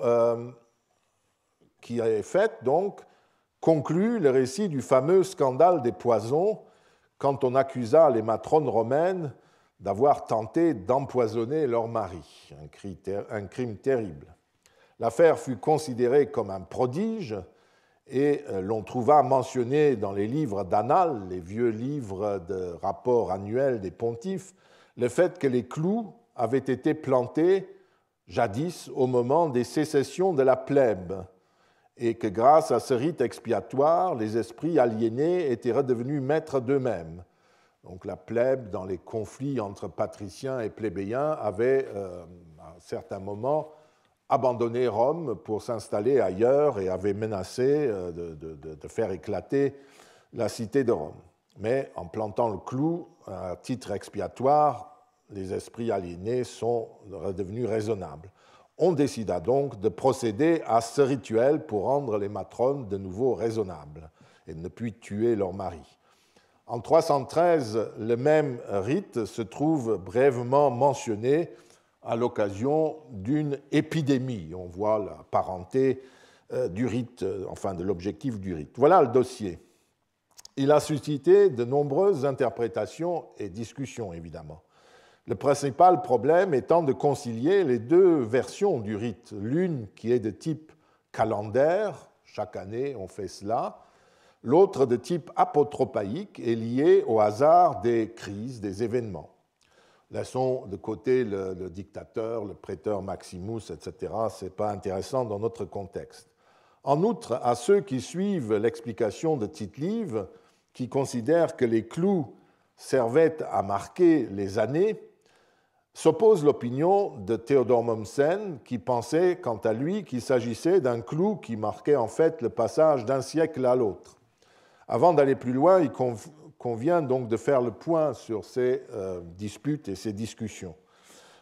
qui est faite, donc, conclut le récit du fameux scandale des poisons, quand on accusa les matrones romaines d'avoir tenté d'empoisonner leur mari, un crime terrible. L'affaire fut considérée comme un prodige et l'on trouva mentionné dans les livres d'annales, les vieux livres de rapports annuels des pontifes, le fait que les clous avaient été plantés jadis au moment des sécessions de la plèbe et que grâce à ce rite expiatoire, les esprits aliénés étaient redevenus maîtres d'eux-mêmes. Donc la plèbe, dans les conflits entre patriciens et plébéiens, avait à un certain moment abandonné Rome pour s'installer ailleurs et avait menacé de faire éclater la cité de Rome. Mais en plantant le clou, à titre expiatoire, les esprits aliénés sont redevenus raisonnables. On décida donc de procéder à ce rituel pour rendre les matrones de nouveau raisonnables et ne plus tuer leur mari. En 313, le même rite se trouve brièvement mentionné à l'occasion d'une épidémie. On voit la parenté du rite, enfin de l'objectif du rite. Voilà le dossier. Il a suscité de nombreuses interprétations et discussions, évidemment. Le principal problème étant de concilier les deux versions du rite, l'une qui est de type calendaire, chaque année on fait cela. L'autre, de type apotropaïque, est lié au hasard des crises, des événements. Laissons de côté le dictateur, le préteur Maximus, etc. Ce n'est pas intéressant dans notre contexte. En outre, à ceux qui suivent l'explication de Tite-Live, qui considèrent que les clous servaient à marquer les années, s'oppose l'opinion de Théodore Mommsen, qui pensait, quant à lui, qu'il s'agissait d'un clou qui marquait en fait le passage d'un siècle à l'autre. Avant d'aller plus loin, il convient donc de faire le point sur ces disputes et ces discussions.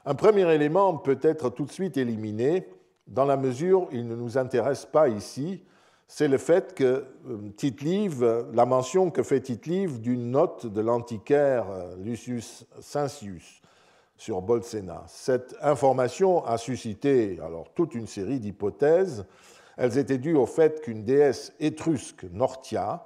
Un premier élément peut être tout de suite éliminé, dans la mesure où il ne nous intéresse pas ici, c'est le fait que Tite-Live, la mention que fait Tite-Live d'une note de l'antiquaire Lucius Cincius sur Bolsena. Cette information a suscité alors toute une série d'hypothèses. Elles étaient dues au fait qu'une déesse étrusque, Nortia,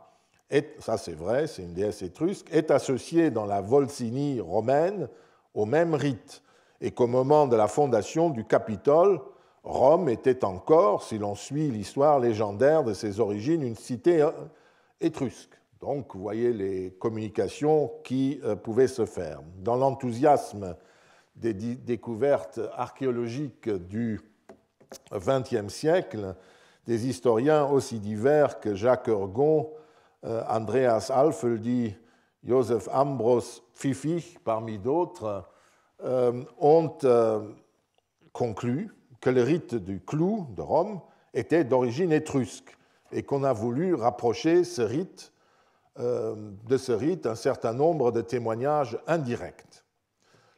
ça c'est vrai, c'est une déesse étrusque, est associée dans la Volsinie romaine au même rite, et qu'au moment de la fondation du Capitole, Rome était encore, si l'on suit l'histoire légendaire de ses origines, une cité étrusque. Donc, vous voyez les communications qui pouvaient se faire. Dans l'enthousiasme des découvertes archéologiques du XXe siècle, des historiens aussi divers que Jacques Ergon, Andreas Alföldi, Joseph Ambros Pfiffig, parmi d'autres, ont conclu que le rite du clou de Rome était d'origine étrusque et qu'on a voulu rapprocher de ce rite un certain nombre de témoignages indirects.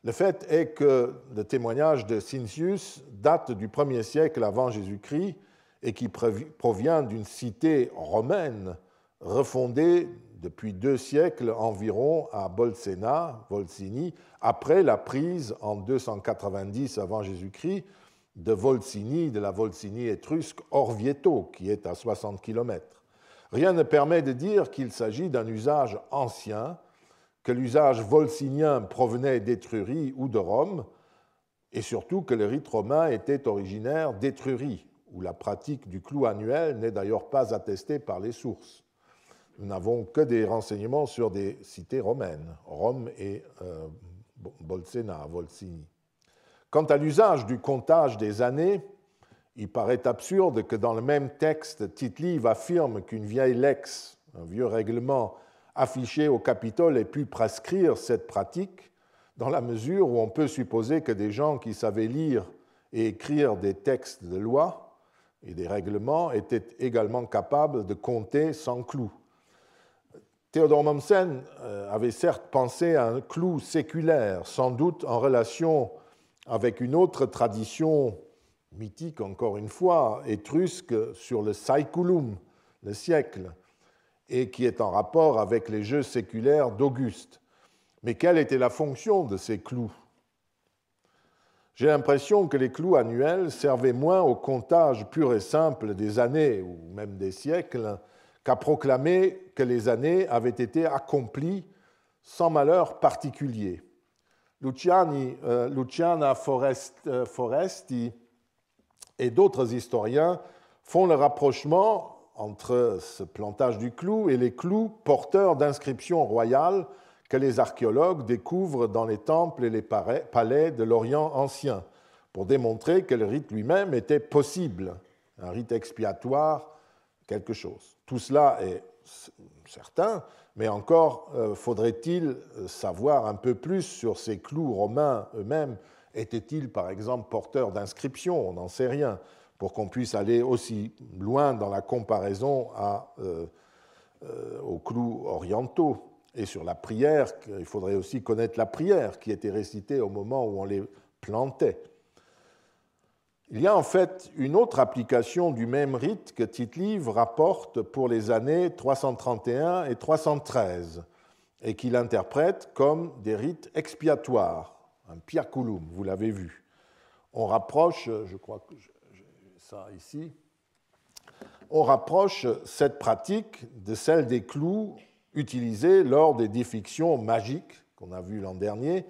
Le fait est que le témoignage de Cincius date du 1er siècle avant Jésus-Christ et qui provient d'une cité romaine refondée depuis 2 siècles environ à Bolsena, Volsini, après la prise en 290 avant Jésus-Christ de Volsini, de la Volsinie étrusque Orvieto, qui est à 60 km. Rien ne permet de dire qu'il s'agit d'un usage ancien, que l'usage volsinien provenait d'Étrurie ou de Rome, et surtout que le rite romain était originaire d'Étrurie, où la pratique du clou annuel n'est d'ailleurs pas attestée par les sources. Nous n'avons que des renseignements sur des cités romaines, Rome et Bolsena, Volsini. Quant à l'usage du comptage des années, il paraît absurde que dans le même texte, Tite-Live affirme qu'une vieille lex, un vieux règlement affiché au Capitole, ait pu prescrire cette pratique, dans la mesure où on peut supposer que des gens qui savaient lire et écrire des textes de loi et des règlements étaient également capables de compter sans clou. Théodore Mommsen avait certes pensé à un clou séculaire, sans doute en relation avec une autre tradition mythique, encore une fois, étrusque, sur le saeculum, le siècle, et qui est en rapport avec les jeux séculaires d'Auguste. Mais quelle était la fonction de ces clous ? J'ai l'impression que les clous annuels servaient moins au comptage pur et simple des années, ou même des siècles, qu'à proclamer que les années avaient été accomplies sans malheur particulier. Luciana Foresti et d'autres historiens font le rapprochement entre ce plantage du clou et les clous porteurs d'inscriptions royales que les archéologues découvrent dans les temples et les palais de l'Orient ancien, pour démontrer que le rite lui-même était possible, un rite expiatoire, quelque chose. Tout cela est certain, mais encore faudrait-il savoir un peu plus sur ces clous romains eux-mêmes. Étaient-ils, par exemple, porteurs d'inscriptions ? On n'en sait rien, pour qu'on puisse aller aussi loin dans la comparaison aux clous orientaux. Et sur la prière, il faudrait aussi connaître la prière qui était récitée au moment où on les plantait. Il y a en fait une autre application du même rite que Tite-Live rapporte pour les années 331 et 313 et qu'il interprète comme des rites expiatoires, un piaculum, vous l'avez vu. On rapproche, je crois que j'ai ça ici, on rapproche cette pratique de celle des clous utilisés lors des défections magiques qu'on a vues l'an dernier,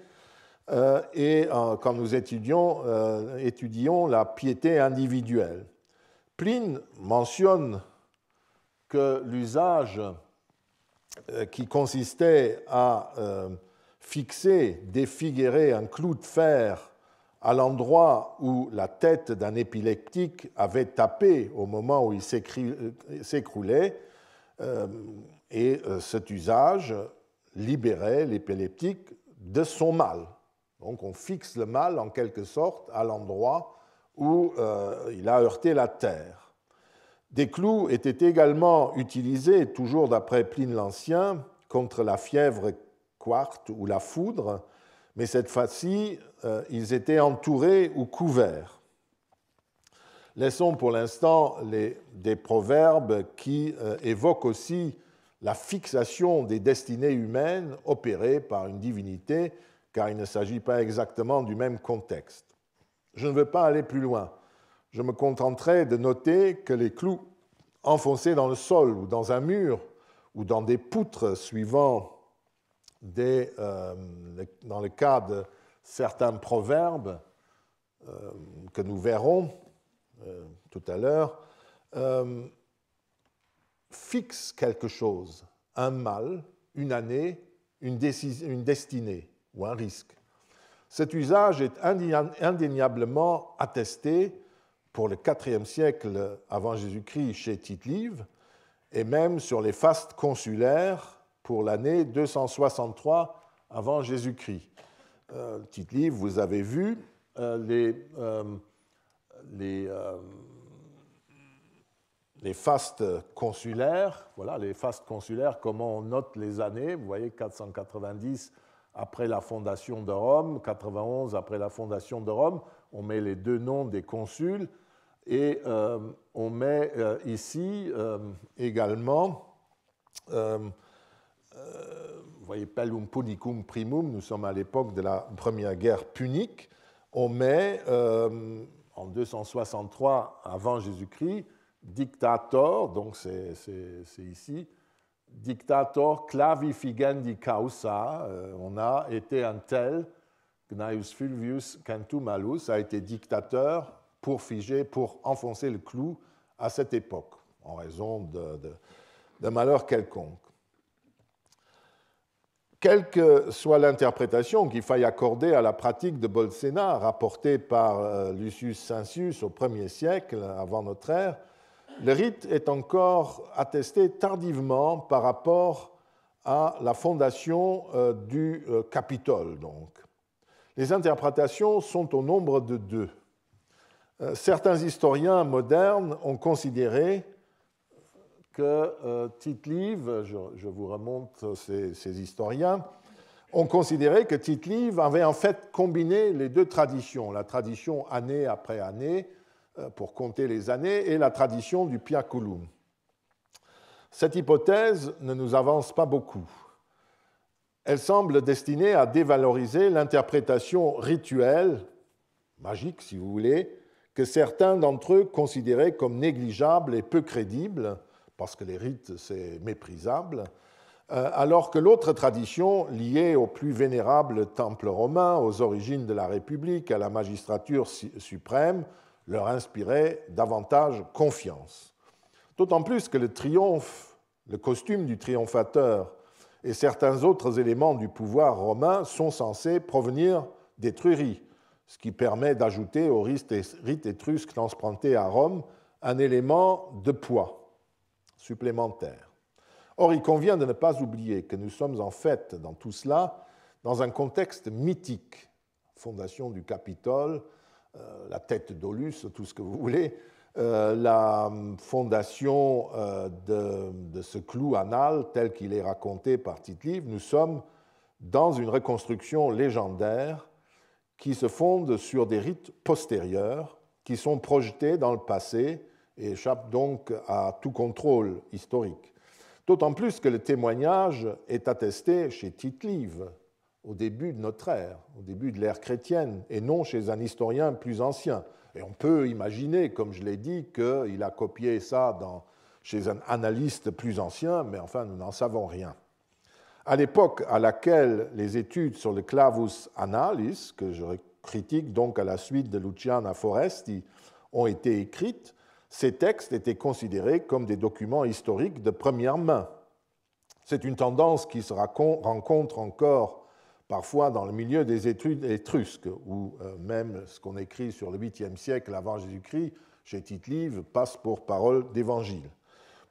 et quand nous étudions la piété individuelle. Pline mentionne que l'usage qui consistait à fixer, défigurer un clou de fer à l'endroit où la tête d'un épileptique avait tapé au moment où il s'écroulait, et cet usage libérait l'épileptique de son mal. Donc on fixe le mal en quelque sorte à l'endroit où il a heurté la terre. Des clous étaient également utilisés, toujours d'après Pline l'Ancien, contre la fièvre quarte ou la foudre, mais cette fois-ci, ils étaient entourés ou couverts. Laissons pour l'instant des proverbes qui évoquent aussi la fixation des destinées humaines opérées par une divinité, car il ne s'agit pas exactement du même contexte. Je ne veux pas aller plus loin. Je me contenterai de noter que les clous enfoncés dans le sol ou dans un mur ou dans des poutres suivant dans le cas de certains proverbes que nous verrons tout à l'heure, fixent quelque chose, un mal, une année, une destinée ou un risque. Cet usage est indéniablement attesté pour le IVe siècle avant Jésus-Christ chez Tite-Live et même sur les fastes consulaires pour l'année 263 avant Jésus-Christ. Tite-Live, vous avez vu, les fastes consulaires, voilà, les fastes consulaires, comment on note les années, vous voyez, 490 après la fondation de Rome, 91 après la fondation de Rome, on met les deux noms des consuls, et on met ici également, vous voyez, Pellum Punicum Primum, nous sommes à l'époque de la première guerre punique, on met en 263 avant Jésus-Christ, dictator, donc c'est ici, dictator clavifigendi causa, on a été un tel, Gnaeus Fulvius Cantum Malus, a été dictateur pour figer, pour enfoncer le clou à cette époque, en raison de malheur quelconque. Quelle que soit l'interprétation qu'il faille accorder à la pratique de Bolsena, rapportée par Lucius Cincius au 1er siècle avant notre ère, le rite est encore attesté tardivement par rapport à la fondation du Capitole. Donc. Les interprétations sont au nombre de deux. Certains historiens modernes ont considéré que Tite-Live, je vous remonte ces historiens, ont considéré que Tite-Live avait en fait combiné les deux traditions, la tradition année après année, pour compter les années, et la tradition du Piaculum. Cette hypothèse ne nous avance pas beaucoup. Elle semble destinée à dévaloriser l'interprétation rituelle, magique si vous voulez, que certains d'entre eux considéraient comme négligeable et peu crédible, parce que les rites, c'est méprisable, alors que l'autre tradition, liée au plus vénérable temple romain, aux origines de la République, à la magistrature suprême, leur inspirait davantage confiance. D'autant plus que le triomphe, le costume du triomphateur et certains autres éléments du pouvoir romain sont censés provenir d'Étrurie, ce qui permet d'ajouter au rite étrusque transplanté à Rome un élément de poids supplémentaire. Or, il convient de ne pas oublier que nous sommes en fait, dans tout cela, dans un contexte mythique. Fondation du Capitole, la tête d'Aulus, tout ce que vous voulez, la fondation de ce clou anal tel qu'il est raconté par Tite-Live, nous sommes dans une reconstruction légendaire qui se fonde sur des rites postérieurs qui sont projetés dans le passé et échappent donc à tout contrôle historique. D'autant plus que le témoignage est attesté chez Tite-Live, au début de notre ère, au début de l'ère chrétienne, et non chez un historien plus ancien. Et on peut imaginer, comme je l'ai dit, qu'il a copié ça chez un analyste plus ancien, mais enfin, nous n'en savons rien. À l'époque à laquelle les études sur le Clavus Annalis, que je critique donc à la suite de Luciana Foresti, ont été écrites, ces textes étaient considérés comme des documents historiques de première main. C'est une tendance qui se rencontre encore parfois dans le milieu des études étrusques, où même ce qu'on écrit sur le 8e siècle avant Jésus-Christ, chez Tite-Live, passe pour parole d'évangile.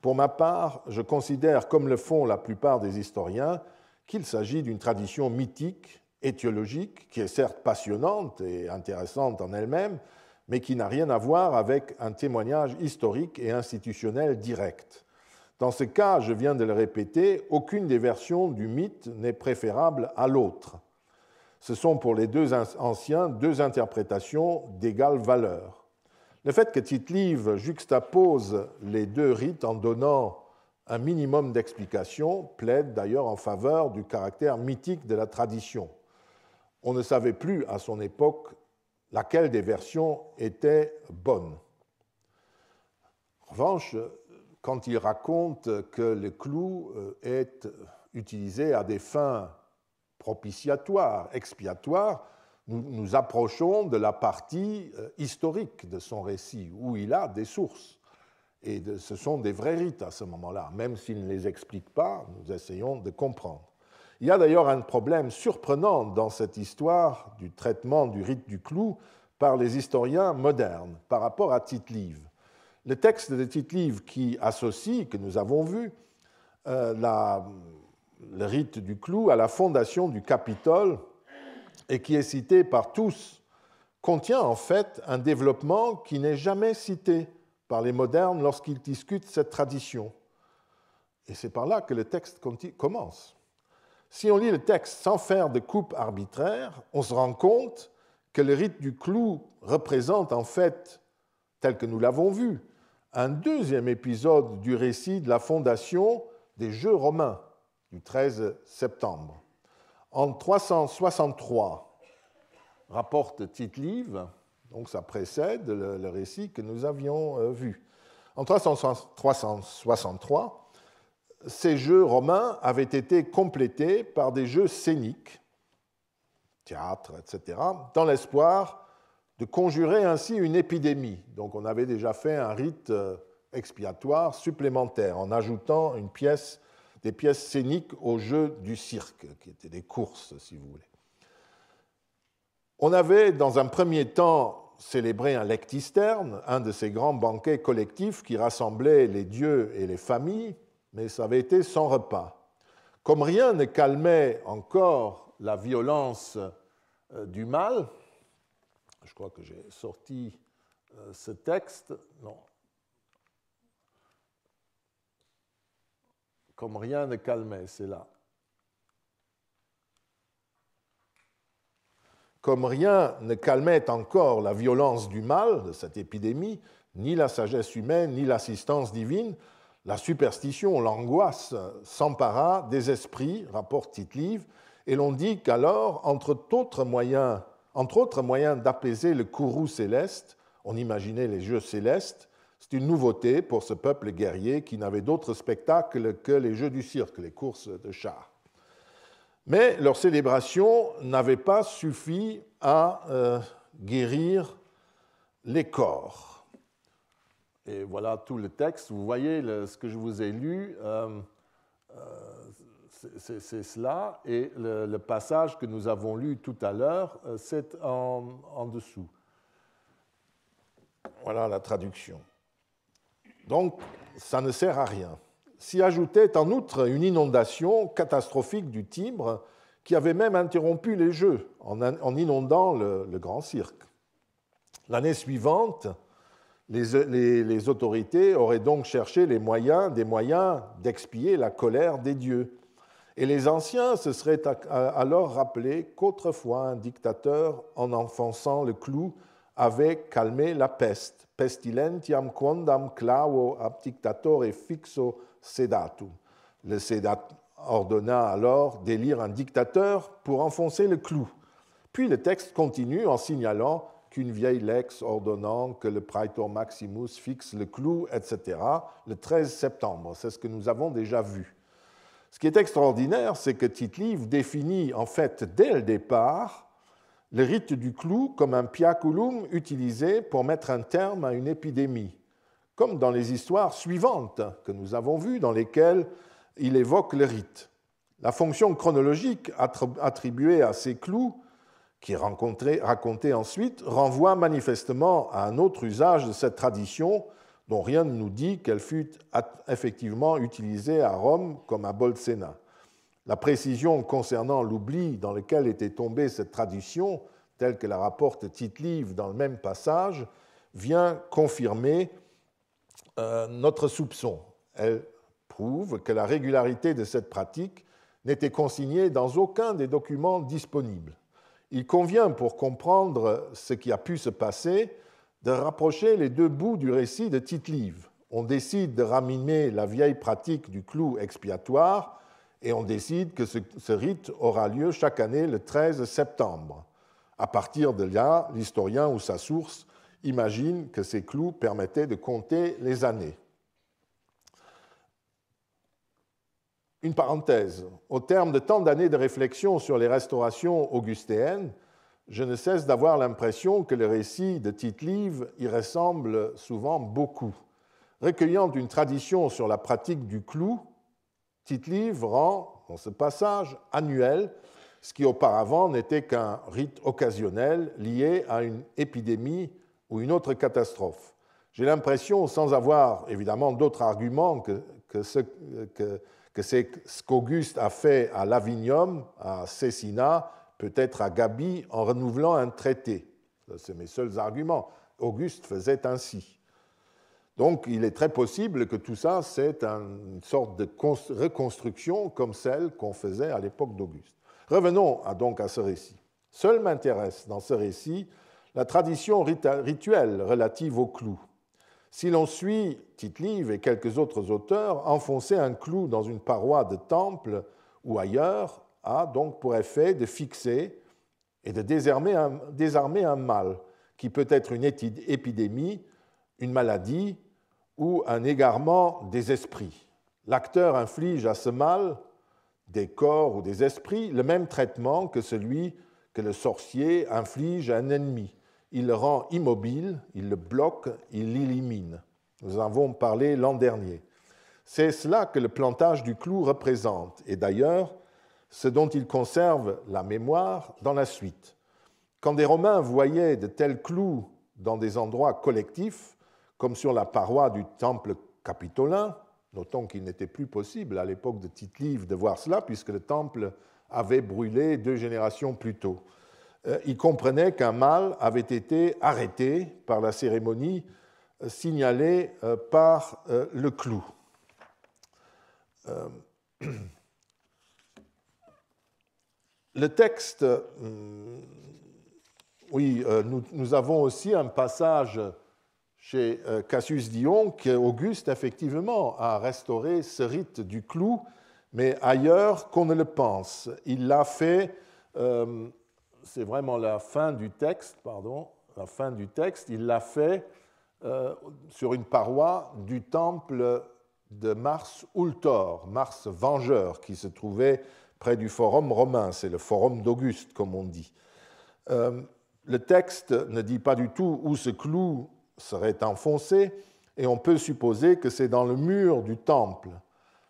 Pour ma part, je considère, comme le font la plupart des historiens, qu'il s'agit d'une tradition mythique, étiologique, qui est certes passionnante et intéressante en elle-même, mais qui n'a rien à voir avec un témoignage historique et institutionnel direct. Dans ce cas, je viens de le répéter, aucune des versions du mythe n'est préférable à l'autre. Ce sont pour les deux anciens deux interprétations d'égale valeur. Le fait que Tite-Live juxtapose les deux rites en donnant un minimum d'explications plaide d'ailleurs en faveur du caractère mythique de la tradition. On ne savait plus à son époque laquelle des versions était bonne. En revanche, quand il raconte que le clou est utilisé à des fins propitiatoires, expiatoires, nous nous approchons de la partie historique de son récit, où il a des sources. Et ce sont des vrais rites à ce moment-là. Même s'il ne les explique pas, nous essayons de comprendre. Il y a d'ailleurs un problème surprenant dans cette histoire du traitement du rite du clou par les historiens modernes par rapport à Tite-Live. Le texte de Tite-Live qui associe, que nous avons vu, le rite du clou à la fondation du Capitole et qui est cité par tous, contient en fait un développement qui n'est jamais cité par les modernes lorsqu'ils discutent cette tradition. Et c'est par là que le texte commence. Si on lit le texte sans faire de coupe arbitraire, on se rend compte que le rite du clou représente en fait, tel que nous l'avons vu, un deuxième épisode du récit de la fondation des Jeux romains du 13 septembre. En 363, rapporte Tite-Live, donc ça précède le récit que nous avions vu. En 363, ces jeux romains avaient été complétés par des jeux scéniques, théâtre, etc., dans l'espoir de conjurer ainsi une épidémie. Donc on avait déjà fait un rite expiatoire supplémentaire en ajoutant des pièces scéniques aux jeux du cirque, qui étaient des courses, si vous voulez. On avait, dans un premier temps, célébré un lectisterne, un de ces grands banquets collectifs qui rassemblaient les dieux et les familles, mais ça avait été sans repas. Comme rien ne calmait encore la violence du mal, je crois que j'ai sorti ce texte, non. Comme rien ne calmait, c'est là. Comme rien ne calmait encore la violence du mal, de cette épidémie, ni la sagesse humaine, ni l'assistance divine, la superstition, l'angoisse s'empara des esprits, rapporte Tite-Live, et l'on dit qu'alors, entre autres moyens d'apaiser le courroux céleste, on imaginait les jeux célestes, c'est une nouveauté pour ce peuple guerrier qui n'avait d'autre spectacle que les jeux du cirque, les courses de chars. Mais leur célébration n'avait pas suffi à guérir les corps. Et voilà tout le texte. Vous voyez ce que je vous ai lu, c'est cela. Et le passage que nous avons lu tout à l'heure, c'est en dessous. Voilà la traduction. Donc, ça ne sert à rien. S'y ajoutait en outre une inondation catastrophique du Tibre qui avait même interrompu les Jeux en inondant le grand cirque. L'année suivante, les autorités auraient donc cherché des moyens d'expier la colère des dieux. Et les anciens se seraient alors rappelé qu'autrefois un dictateur, en enfonçant le clou, avait calmé la peste. Pestilentiam quondam clavo ab dictatore fixo sedatum. Le sédat ordonna alors d'élire un dictateur pour enfoncer le clou. Puis le texte continue en signalant qu'une vieille lex ordonnant que le praetor maximus fixe le clou, etc., le 13 septembre. C'est ce que nous avons déjà vu. Ce qui est extraordinaire, c'est que Tite-Live définit en fait dès le départ le rite du clou comme un piaculum utilisé pour mettre un terme à une épidémie, comme dans les histoires suivantes que nous avons vues, dans lesquelles il évoque le rite. La fonction chronologique attribuée à ces clous, qui est racontée ensuite, renvoie manifestement à un autre usage de cette tradition, dont rien ne nous dit qu'elle fut effectivement utilisée à Rome comme à Bolsena. La précision concernant l'oubli dans lequel était tombée cette tradition, telle que la rapporte Tite-Live dans le même passage, vient confirmer notre soupçon. Elle prouve que la régularité de cette pratique n'était consignée dans aucun des documents disponibles. Il convient, pour comprendre ce qui a pu se passer, de rapprocher les deux bouts du récit de Tite-Live. On décide de ramener la vieille pratique du clou expiatoire et on décide que ce rite aura lieu chaque année le 13 septembre. À partir de là, l'historien ou sa source imagine que ces clous permettaient de compter les années. Une parenthèse. Au terme de tant d'années de réflexion sur les restaurations augustéennes, je ne cesse d'avoir l'impression que le récit de Tite-Live y ressemble souvent beaucoup. Recueillant une tradition sur la pratique du clou, Tite-Live rend, dans ce passage, annuel ce qui auparavant n'était qu'un rite occasionnel lié à une épidémie ou une autre catastrophe. J'ai l'impression, sans avoir évidemment d'autres arguments que c'est ce qu'Auguste a fait à Lavinium, à Caecina, peut-être à Gabii, en renouvelant un traité. C'est mes seuls arguments. Auguste faisait ainsi. Donc, il est très possible que tout ça, c'est une sorte de reconstruction comme celle qu'on faisait à l'époque d'Auguste. Revenons donc à ce récit. Seul m'intéresse dans ce récit la tradition rituelle relative au clou. Si l'on suit Tite-Live et quelques autres auteurs, enfoncer un clou dans une paroi de temple ou ailleurs a donc pour effet de fixer et de désarmer un mal, qui peut être une épidémie, une maladie ou un égarement des esprits. L'acteur inflige à ce mal, des corps ou des esprits, le même traitement que celui que le sorcier inflige à un ennemi. Il le rend immobile, il le bloque, il l'élimine. Nous en avons parlé l'an dernier. C'est cela que le plantage du clou représente, et d'ailleurs, ce dont il conserve la mémoire dans la suite. Quand des Romains voyaient de tels clous dans des endroits collectifs, comme sur la paroi du temple capitolin, notons qu'il n'était plus possible à l'époque de Tite-Live de voir cela, puisque le temple avait brûlé 2 générations plus tôt. Il comprenait qu'un mal avait été arrêté par la cérémonie signalée par le clou. Le texte, nous avons aussi un passage chez Cassius Dion qu'Auguste, effectivement, a restauré ce rite du clou, mais ailleurs qu'on ne le pense. Il l'a fait, c'est vraiment la fin du texte, il l'a fait sur une paroi du temple de Mars Ultor, Mars Vengeur, qui se trouvait près du Forum romain, c'est le Forum d'Auguste, comme on dit. Le texte ne dit pas du tout où ce clou serait enfoncé, et on peut supposer que c'est dans le mur du temple.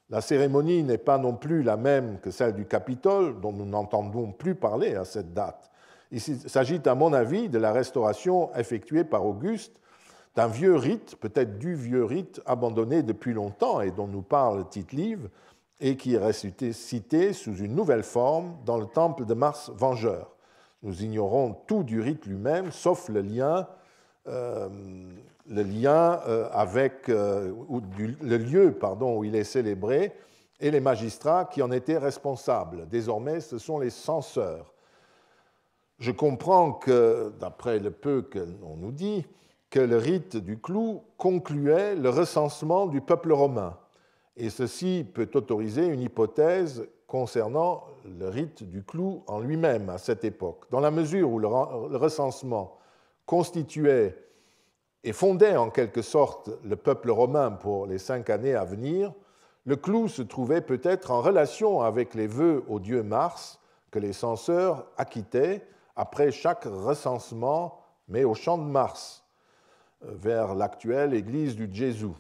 La cérémonie n'est pas non plus la même que celle du Capitole, dont nous n'entendons plus parler à cette date. Il s'agit, à mon avis, de la restauration effectuée par Auguste d'un vieux rite, peut-être du vieux rite abandonné depuis longtemps et dont nous parle Tite-Live, et qui est ressuscité sous une nouvelle forme dans le temple de Mars Vengeur. Nous ignorons tout du rite lui-même, sauf le lien avec le lieu où il est célébré et les magistrats qui en étaient responsables. Désormais, ce sont les censeurs. Je comprends que, d'après le peu qu'on nous dit, que le rite du clou concluait le recensement du peuple romain. Et ceci peut autoriser une hypothèse concernant le rite du clou en lui-même à cette époque. Dans la mesure où le recensement constituait et fondait en quelque sorte le peuple romain pour les 5 années à venir, le clou se trouvait peut-être en relation avec les vœux au dieu Mars que les censeurs acquittaient après chaque recensement, mais au champ de Mars. vers l'actuelle église du Jésus.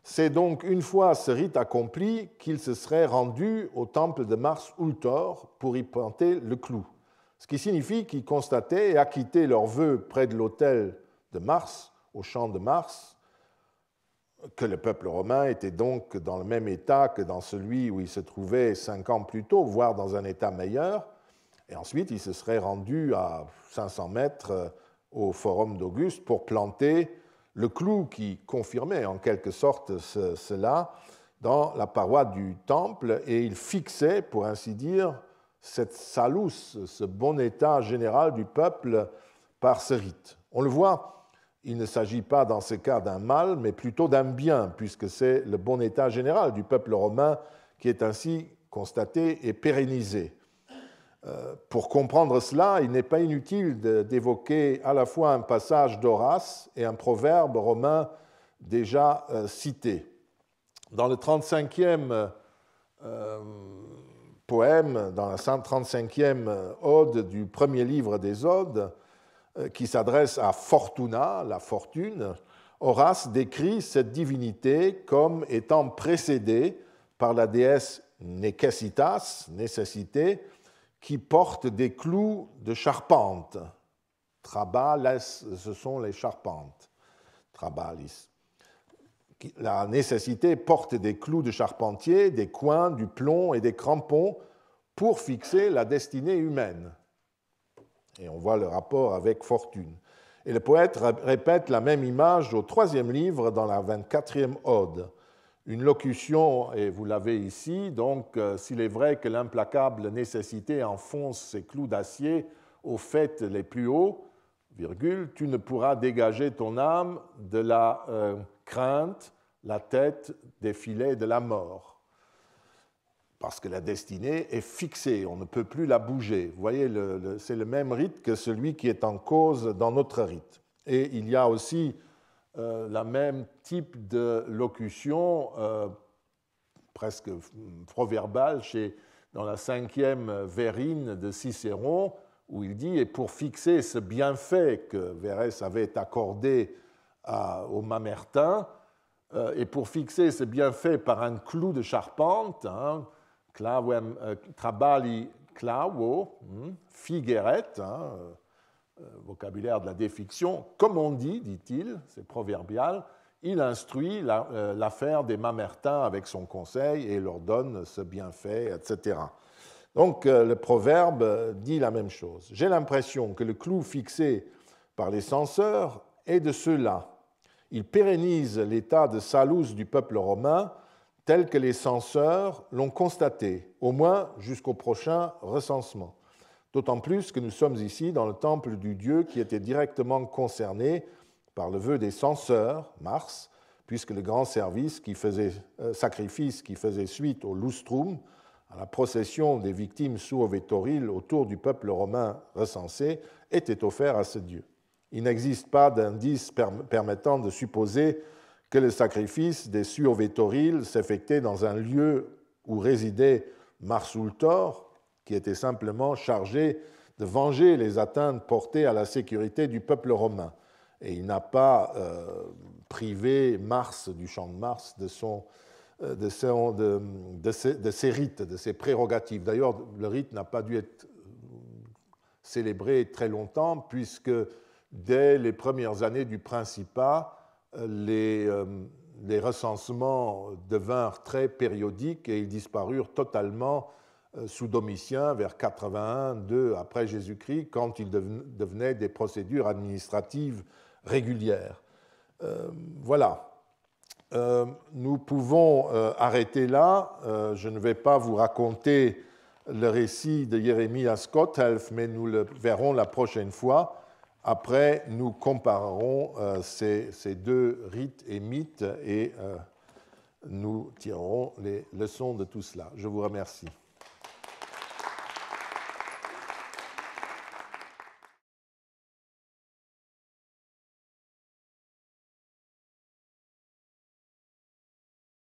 C'est donc une fois ce rite accompli qu'ils se seraient rendus au temple de Mars Ultor pour y planter le clou, ce qui signifie qu'ils constataient et acquittaient leurs vœux près de l'autel de Mars, au champ de Mars, que le peuple romain était donc dans le même état que dans celui où il se trouvait 5 ans plus tôt, voire dans un état meilleur. Et ensuite, il se serait rendu à 500 mètres au Forum d'Auguste pour planter le clou qui confirmait en quelque sorte cela dans la paroi du temple, et il fixait, pour ainsi dire, cette salus, ce bon état général du peuple par ce rite. On le voit, il ne s'agit pas dans ce cas d'un mal, mais plutôt d'un bien, puisque c'est le bon état général du peuple romain qui est ainsi constaté et pérennisé. Pour comprendre cela, il n'est pas inutile d'évoquer à la fois un passage d'Horace et un proverbe romain déjà cité. Dans le 35e poème, dans la 135e ode du premier livre des Odes, qui s'adresse à Fortuna, la fortune, Horace décrit cette divinité comme étant précédée par la déesse Necessitas, nécessité, qui porte des clous de charpente. Trabales, ce sont les charpentes. Trabalis. La nécessité porte des clous de charpentier, des coins, du plomb et des crampons pour fixer la destinée humaine. Et on voit le rapport avec fortune. Et le poète répète la même image au 3e livre, dans la 24e ode. Une locution, et vous l'avez ici, donc s'il est vrai que l'implacable nécessité enfonce ses clous d'acier aux faits les plus hauts, virgule, tu ne pourras dégager ton âme de la crainte, la tête des filets de la mort. Parce que la destinée est fixée, on ne peut plus la bouger. Vous voyez, c'est le même rite que celui qui est en cause dans notre rite. Et il y a aussi la même type de locution, presque proverbale, dans la 5e Vérine de Cicéron, où il dit « Et pour fixer ce bienfait que Vérès avait accordé aux Mamertins, et pour fixer ce bienfait par un clou de charpente, hein, trabali clavo, figueret, vocabulaire de la défiction, comme on dit-il, c'est proverbial, il instruit l'affaire des Mamertins avec son conseil et leur donne ce bienfait, etc. Donc le proverbe dit la même chose. J'ai l'impression que le clou fixé par les censeurs est de ceux-là. Il pérennise l'état de salus du peuple romain tel que les censeurs l'ont constaté, au moins jusqu'au prochain recensement. D'autant plus que nous sommes ici dans le temple du dieu qui était directement concerné par le vœu des censeurs, Mars, puisque le grand sacrifice qui faisait suite au lustrum, à la procession des victimes suovetoriles autour du peuple romain recensé, était offert à ce dieu. Il n'existe pas d'indice permettant de supposer que le sacrifice des suovetoriles s'effectuait dans un lieu où résidait Mars Ultor, qui était simplement chargé de venger les atteintes portées à la sécurité du peuple romain. Et il n'a pas privé Mars, du champ de Mars, de ses rites, de ses prérogatives. D'ailleurs, le rite n'a pas dû être célébré très longtemps, puisque dès les premières années du Principat, les recensements devinrent très périodiques et ils disparurent totalement sous Domitien vers 81-2 après Jésus-Christ, quand ils devenaient des procédures administratives régulières. Voilà. Nous pouvons arrêter là. Je ne vais pas vous raconter le récit de Jérémie à Scotthelf, mais nous le verrons la prochaine fois. Après, nous comparerons ces deux rites et mythes et nous tirerons les leçons de tout cela. Je vous remercie.